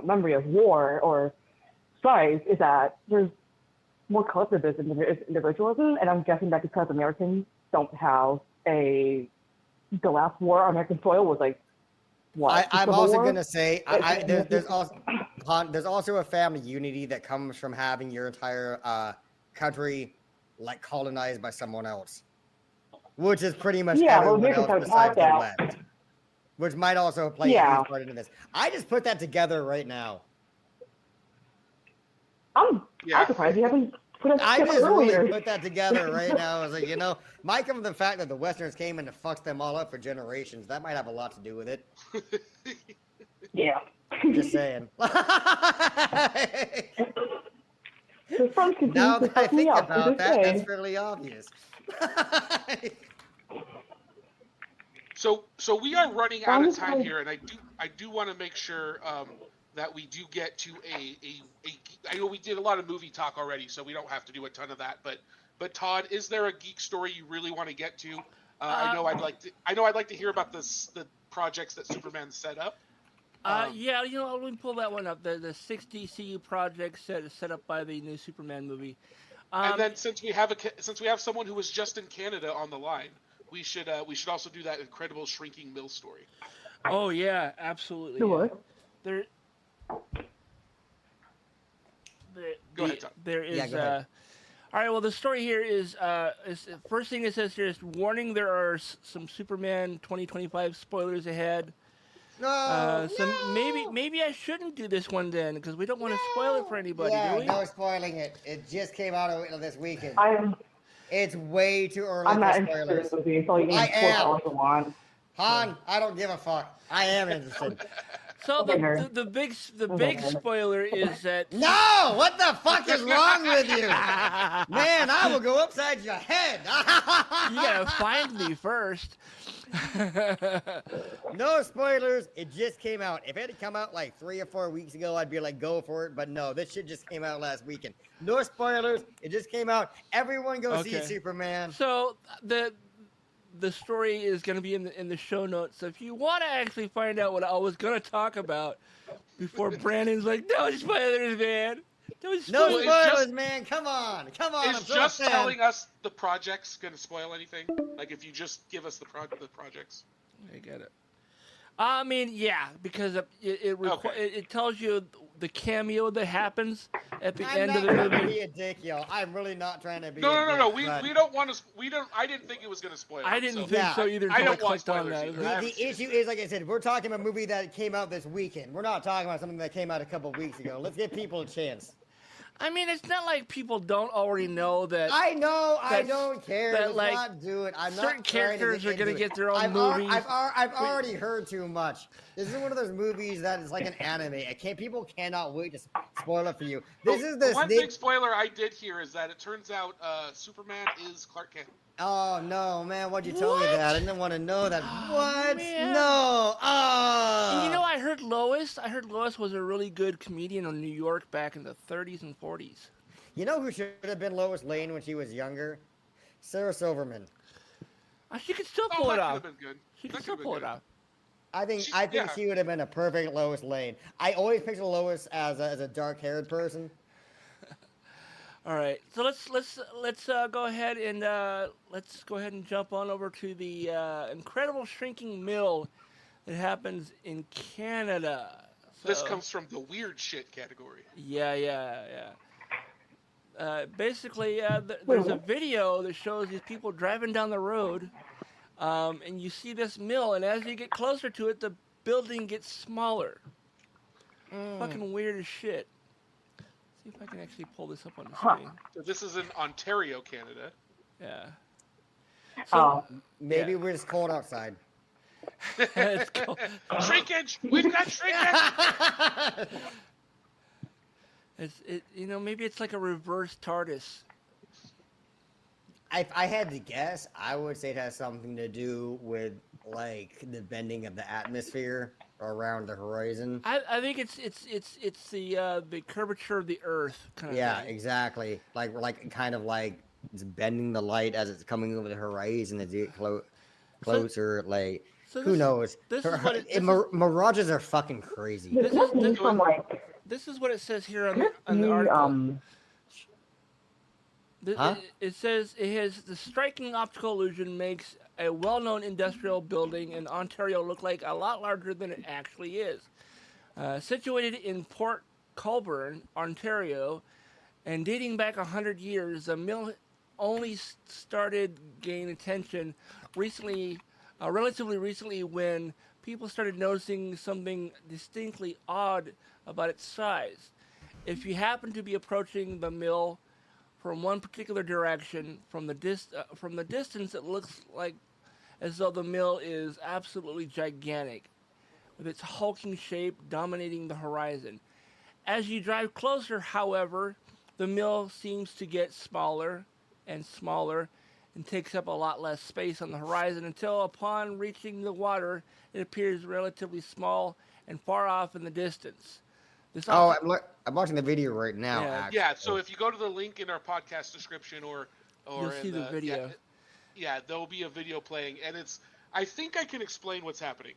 Speaker 7: memory of war or strife. Is that there's more collectivism than there is individualism, and I'm guessing that because Americans don't have the last war on American soil was like what?
Speaker 6: I'm also gonna say there's also a family unity that comes from having your entire country like colonized by someone else, which is pretty much everyone else besides the left, which might also play a huge part into this. I just put that together right now.
Speaker 7: I'm surprised you haven't put it together
Speaker 6: I just
Speaker 7: earlier.
Speaker 6: really put that together right now. I was like, might come from the fact that the Westerners came and fucked them all up for generations. That might have a lot to do with it.
Speaker 7: Yeah.
Speaker 6: Just saying.
Speaker 7: The front continues
Speaker 6: Now
Speaker 7: to
Speaker 6: that I
Speaker 7: fuck me
Speaker 6: think
Speaker 7: up,
Speaker 6: about that,
Speaker 7: saying.
Speaker 6: that's fairly obvious.
Speaker 2: So we are running out of time here, and I do want to make sure that we do get to I know we did a lot of movie talk already, so we don't have to do a ton of that. But Todd, is there a geek story you really want to get to? I know I'd like to hear about the projects that Superman set up.
Speaker 1: Yeah, let me pull that one up. The 6 DCU projects set up by the new Superman movie.
Speaker 2: And then since we have someone who was just in Canada on the line, we should also do that incredible shrinking mill story.
Speaker 1: Oh yeah, absolutely.
Speaker 7: Do what?
Speaker 2: Go ahead, Todd.
Speaker 1: There is.
Speaker 6: Yeah, go ahead.
Speaker 1: All right. Well, the story here is first thing it says here is warning. There are some Superman 2025 spoilers ahead.
Speaker 6: No,
Speaker 1: maybe I shouldn't do this one then because we don't want to spoil it for anybody, do we?
Speaker 6: no spoiling it. It just came out this weekend.
Speaker 7: I'm
Speaker 6: It's way too early
Speaker 7: not
Speaker 6: for
Speaker 7: interested in
Speaker 6: spoilers.
Speaker 7: this movie until you
Speaker 6: I
Speaker 7: need 4
Speaker 6: am.
Speaker 7: hours to watch.
Speaker 6: Han, I don't give a fuck. I am interested.
Speaker 1: So
Speaker 7: Okay, nerd.
Speaker 1: the big
Speaker 7: nerd.
Speaker 1: spoiler is that
Speaker 6: No! What the fuck is wrong with you? Man, I will go upside your head.
Speaker 1: you gotta find me first.
Speaker 6: No spoilers. It just came out. If it had come out like 3 or 4 weeks ago, I'd be like, go for it. But no, this shit just came out last weekend. No spoilers. It just came out. Everyone go see
Speaker 1: Okay.
Speaker 6: Superman.
Speaker 1: So the story is going to be in the show notes. So if you want to actually find out what I was going to talk about before Brandon's like, no spoilers, man.
Speaker 6: No
Speaker 2: Well,
Speaker 6: spoilers, man. Come on. Come on. I'm
Speaker 2: Is
Speaker 6: so
Speaker 2: just
Speaker 6: sad.
Speaker 2: telling us the projects going to spoil anything? Like if you just give us the projects?
Speaker 1: I get it. I mean, yeah, because it tells you the cameo that happens at the
Speaker 6: I'm
Speaker 1: end
Speaker 6: not
Speaker 1: of the
Speaker 6: trying to
Speaker 1: movie.
Speaker 6: be a dick, yo. I'm really not trying to be
Speaker 2: No.
Speaker 6: a dick,
Speaker 2: We
Speaker 6: but
Speaker 2: don't want to. I didn't think it was going to spoil.
Speaker 1: I didn't
Speaker 2: so.
Speaker 1: think so either
Speaker 2: I
Speaker 1: until I
Speaker 2: don't want
Speaker 1: clicked on
Speaker 2: spoilers
Speaker 1: that.
Speaker 2: either.
Speaker 6: The issue is, like I said, we're talking about a movie that came out this weekend. We're not talking about something that came out a couple weeks ago. Let's give people a chance.
Speaker 1: I mean, it's not like people don't already know that.
Speaker 6: I know. I
Speaker 1: That's-
Speaker 6: don't care.
Speaker 1: that,
Speaker 6: Let's
Speaker 1: like,
Speaker 6: not do it. I'm
Speaker 1: certain
Speaker 6: not
Speaker 1: characters are
Speaker 6: going to
Speaker 1: get their own movies.
Speaker 6: I've already heard too much. This is one of those movies that is like an anime. People cannot wait to spoil it for you. This is the
Speaker 2: one
Speaker 6: sneak.
Speaker 2: big spoiler I did hear is that it turns out Superman is Clark Kent.
Speaker 6: Oh no, man! Why'd you tell me that? I didn't want to know that. What?
Speaker 1: man.
Speaker 6: No. Oh.
Speaker 1: And I heard Lois. I heard Lois was a really good comedian in New York back in the 30s and 40s.
Speaker 6: You know who should have been Lois Lane when she was younger? Sarah Silverman.
Speaker 1: She could still
Speaker 2: Oh,
Speaker 1: pull
Speaker 2: that
Speaker 1: it
Speaker 2: could
Speaker 1: off.
Speaker 2: have been good.
Speaker 1: She
Speaker 2: That
Speaker 1: could still
Speaker 2: could've been
Speaker 1: pull it
Speaker 2: good.
Speaker 1: off.
Speaker 6: I think
Speaker 2: yeah.
Speaker 6: she would have been a perfect Lois Lane. I always picture Lois as a dark-haired person.
Speaker 1: All right, so let's go ahead and jump on over to the incredible shrinking mill that happens in Canada.
Speaker 2: This
Speaker 1: So-
Speaker 2: comes from the weird shit category.
Speaker 1: Yeah. Basically, there's a video that shows these people driving down the road, and you see this mill, and as you get closer to it, the building gets smaller. Fucking weird as shit. See if I can actually pull this up on the screen.
Speaker 2: So this is in Ontario, Canada.
Speaker 1: Yeah.
Speaker 7: Oh,
Speaker 6: Maybe we're just cold outside.
Speaker 1: It's cool.
Speaker 2: Shrinkage! We've got shrinkage!
Speaker 1: Maybe it's like a reverse TARDIS.
Speaker 6: If I had to guess, I would say it has something to do with like the bending of the atmosphere around the horizon.
Speaker 1: I think it's the curvature of the Earth kind of
Speaker 6: Yeah,
Speaker 1: thing.
Speaker 6: exactly. Like kind of like it's bending the light as it's coming over the horizon as you get closer.
Speaker 1: So
Speaker 6: who knows?
Speaker 1: This is what
Speaker 6: Mirages are fucking crazy.
Speaker 7: this is me from like
Speaker 1: This is what it says here
Speaker 7: this
Speaker 1: on the
Speaker 7: me,
Speaker 1: article.
Speaker 6: Huh?
Speaker 1: It says it has the striking optical illusion makes a well-known industrial building in Ontario look like a lot larger than it actually is. Situated in Port Colborne, Ontario, and dating back 100 years, the mill only started gaining attention recently, relatively recently, when people started noticing something distinctly odd about its size. If you happen to be approaching the mill from one particular direction, from the distance, it looks like as though the mill is absolutely gigantic, with its hulking shape dominating the horizon. As you drive closer, however, the mill seems to get smaller and smaller and takes up a lot less space on the horizon until upon reaching the water, it appears relatively small and far off in the distance.
Speaker 6: I'm watching the video right now.
Speaker 1: Yeah.
Speaker 6: Actually.
Speaker 2: Yeah, so if you go to the link in our podcast description or
Speaker 1: You'll see the video.
Speaker 2: Yeah, there'll be a video playing, and I think I can explain what's happening.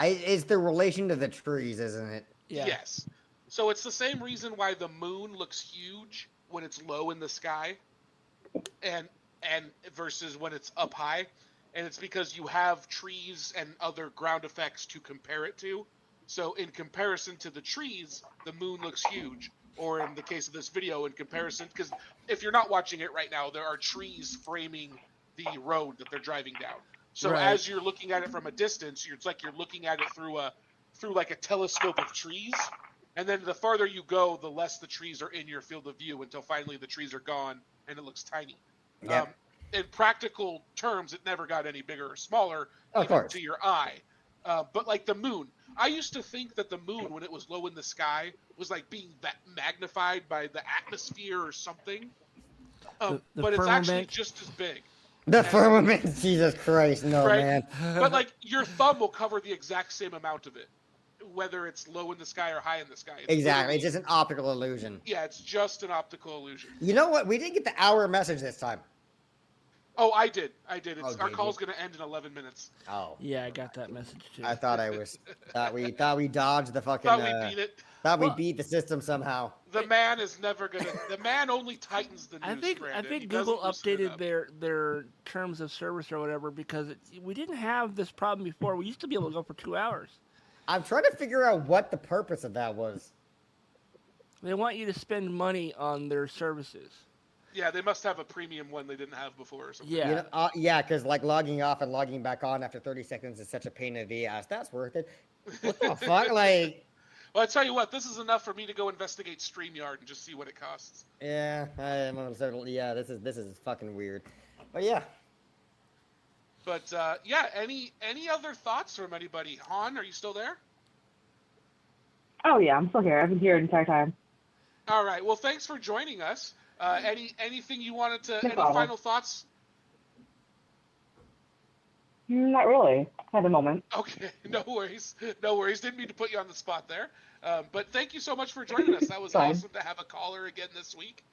Speaker 6: It's the relation to the trees, isn't it?
Speaker 1: Yeah.
Speaker 2: Yes. So it's the same reason why the moon looks huge when it's low in the sky, and versus when it's up high, and it's because you have trees and other ground effects to compare it to. So in comparison to the trees, the moon looks huge. Or in the case of this video, in comparison, because if you're not watching it right now, there are trees framing the road that they're driving down. So
Speaker 1: Right.
Speaker 2: as you're looking at it from a distance, it's like you're looking at it through like a telescope of trees. And then the farther you go, the less the trees are in your field of view until finally the trees are gone and it looks tiny.
Speaker 6: Yep.
Speaker 2: In practical terms, it never got any bigger or smaller
Speaker 6: Of
Speaker 2: even
Speaker 6: course.
Speaker 2: to your eye. But like the moon, I used to think that the moon, when it was low in the sky, was like being magnified by the atmosphere or something.
Speaker 1: The
Speaker 2: But it's actually
Speaker 1: firmament.
Speaker 2: just as big.
Speaker 6: The firmament, Jesus Christ, no
Speaker 2: Right?
Speaker 6: man.
Speaker 2: But like your thumb will cover the exact same amount of it, whether it's low in the sky or high in the sky. It's
Speaker 6: Exactly, it's
Speaker 2: literally-
Speaker 6: just an optical illusion.
Speaker 2: Yeah, it's just an optical illusion.
Speaker 6: You know what? We didn't get the hour message this time.
Speaker 2: Oh, I did. Our
Speaker 6: did
Speaker 2: call's
Speaker 6: you?
Speaker 2: going to end in 11 minutes.
Speaker 6: Oh,
Speaker 1: Yeah, I got that message too.
Speaker 6: I thought we dodged the fucking.
Speaker 2: Thought we beat it.
Speaker 6: Thought we
Speaker 1: Well-
Speaker 6: beat the system somehow.
Speaker 2: The man is never going to. The man only tightens the news.
Speaker 1: I think
Speaker 2: Brandon. He
Speaker 1: Google
Speaker 2: doesn't loosen it
Speaker 1: updated
Speaker 2: up.
Speaker 1: their terms of service or whatever because we didn't have this problem before. We used to be able to go for 2 hours.
Speaker 6: I'm trying to figure out what the purpose of that was.
Speaker 1: They want you to spend money on their services.
Speaker 2: Yeah, they must have a premium one they didn't have before or something.
Speaker 1: Yeah.
Speaker 6: You know, yeah, because like logging off and logging back on after 30 seconds is such a pain in the ass. That's worth it. What the fuck? Like,
Speaker 2: Well, I tell you what, this is enough for me to go investigate StreamYard and just see what it costs.
Speaker 6: yeah, yeah, this is fucking weird. But yeah,
Speaker 2: But yeah, any other thoughts from anybody? Han, are you still there?
Speaker 7: oh yeah, I'm still here. I've been here the entire time.
Speaker 2: All right. Well, thanks for joining us. Anything you wanted to? Any
Speaker 7: problem.
Speaker 2: final thoughts?
Speaker 7: Not really. Had a moment.
Speaker 2: Okay, no worries. No worries. Didn't mean to put you on the spot there. But thank you so much for joining us. That was
Speaker 7: Fine.
Speaker 2: awesome to have a caller again this week.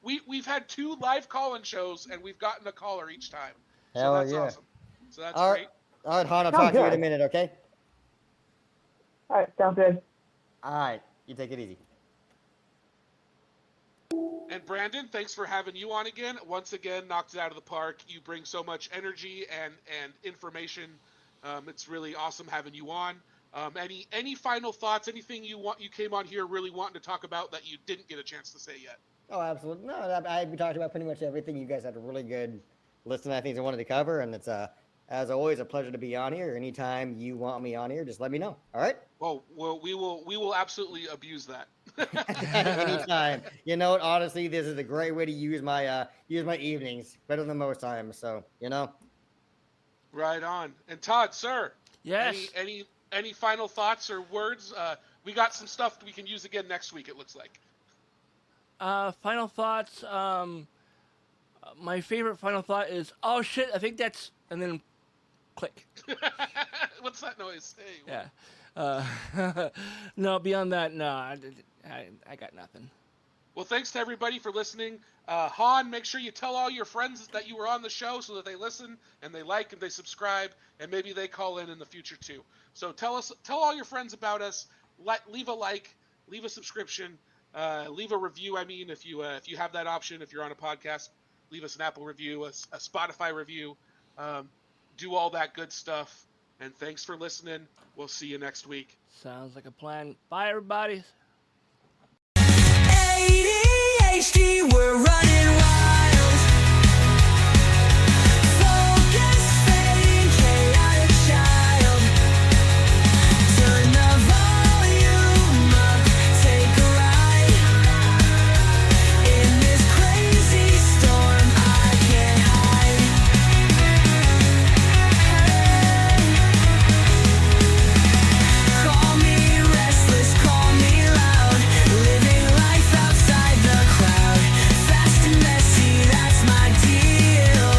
Speaker 2: We've had 2 live call-in shows, and we've gotten a caller each time. So
Speaker 6: Hell
Speaker 2: that's
Speaker 6: yeah.
Speaker 2: awesome. So that's
Speaker 6: All
Speaker 2: great.
Speaker 6: right, all right, Han, I'll
Speaker 7: Sounds
Speaker 6: talk to you in a
Speaker 7: good.
Speaker 6: minute, okay?
Speaker 7: All right, sounds good.
Speaker 6: All right, you take it easy.
Speaker 2: And Brandon, thanks for having you on again. Once again, knocked it out of the park. You bring so much energy and information. It's really awesome having you on. Any final thoughts? Anything you came on here really wanting to talk about that you didn't get a chance to say yet?
Speaker 6: Oh, absolutely. No, we talked about pretty much everything. You guys had a really good list of things I wanted to cover, and it's as always a pleasure to be on here. Anytime you want me on here, just let me know. All right?
Speaker 2: Well, we will absolutely abuse that.
Speaker 6: Anytime. You know what? Honestly, this is a great way to use my evenings. Better than most times. So
Speaker 2: Right on. And Todd, sir.
Speaker 1: Yes.
Speaker 2: Any final thoughts or words? We got some stuff we can use again next week. It looks like.
Speaker 1: Final thoughts. My favorite final thought is, oh shit, I think that's, and then click.
Speaker 2: What's that noise? Hey.
Speaker 1: Yeah. No, beyond that, no, I got nothing.
Speaker 2: Well, thanks to everybody for listening. Han, make sure you tell all your friends that you were on the show so that they listen and they like and they subscribe and maybe they call in the future too. So tell all your friends about us. Leave a like, leave a subscription, leave a review. I mean, if you have that option, if you're on a podcast, leave us an Apple review, a Spotify review, do all that good stuff. And thanks for listening. We'll see you next week.
Speaker 1: Sounds like a plan. Bye, everybody.
Speaker 3: ADHD, we're running wild. Focus, fading, chaotic child. Turn the volume up, take a ride. In this crazy storm, I can't hide. Call me restless, call me loud. Living life outside the crowd. Fast and messy, that's my deal.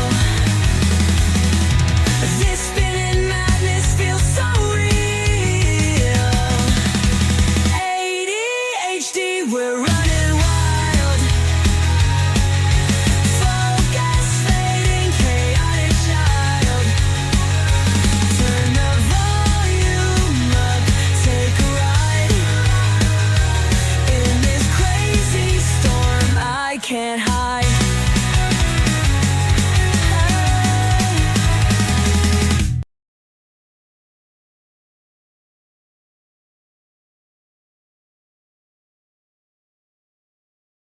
Speaker 3: This spinning madness feels so real. ADHD, we're running wild. Focus, fading, chaotic child. Turn the volume up, take a ride. In this crazy storm, I can't hide.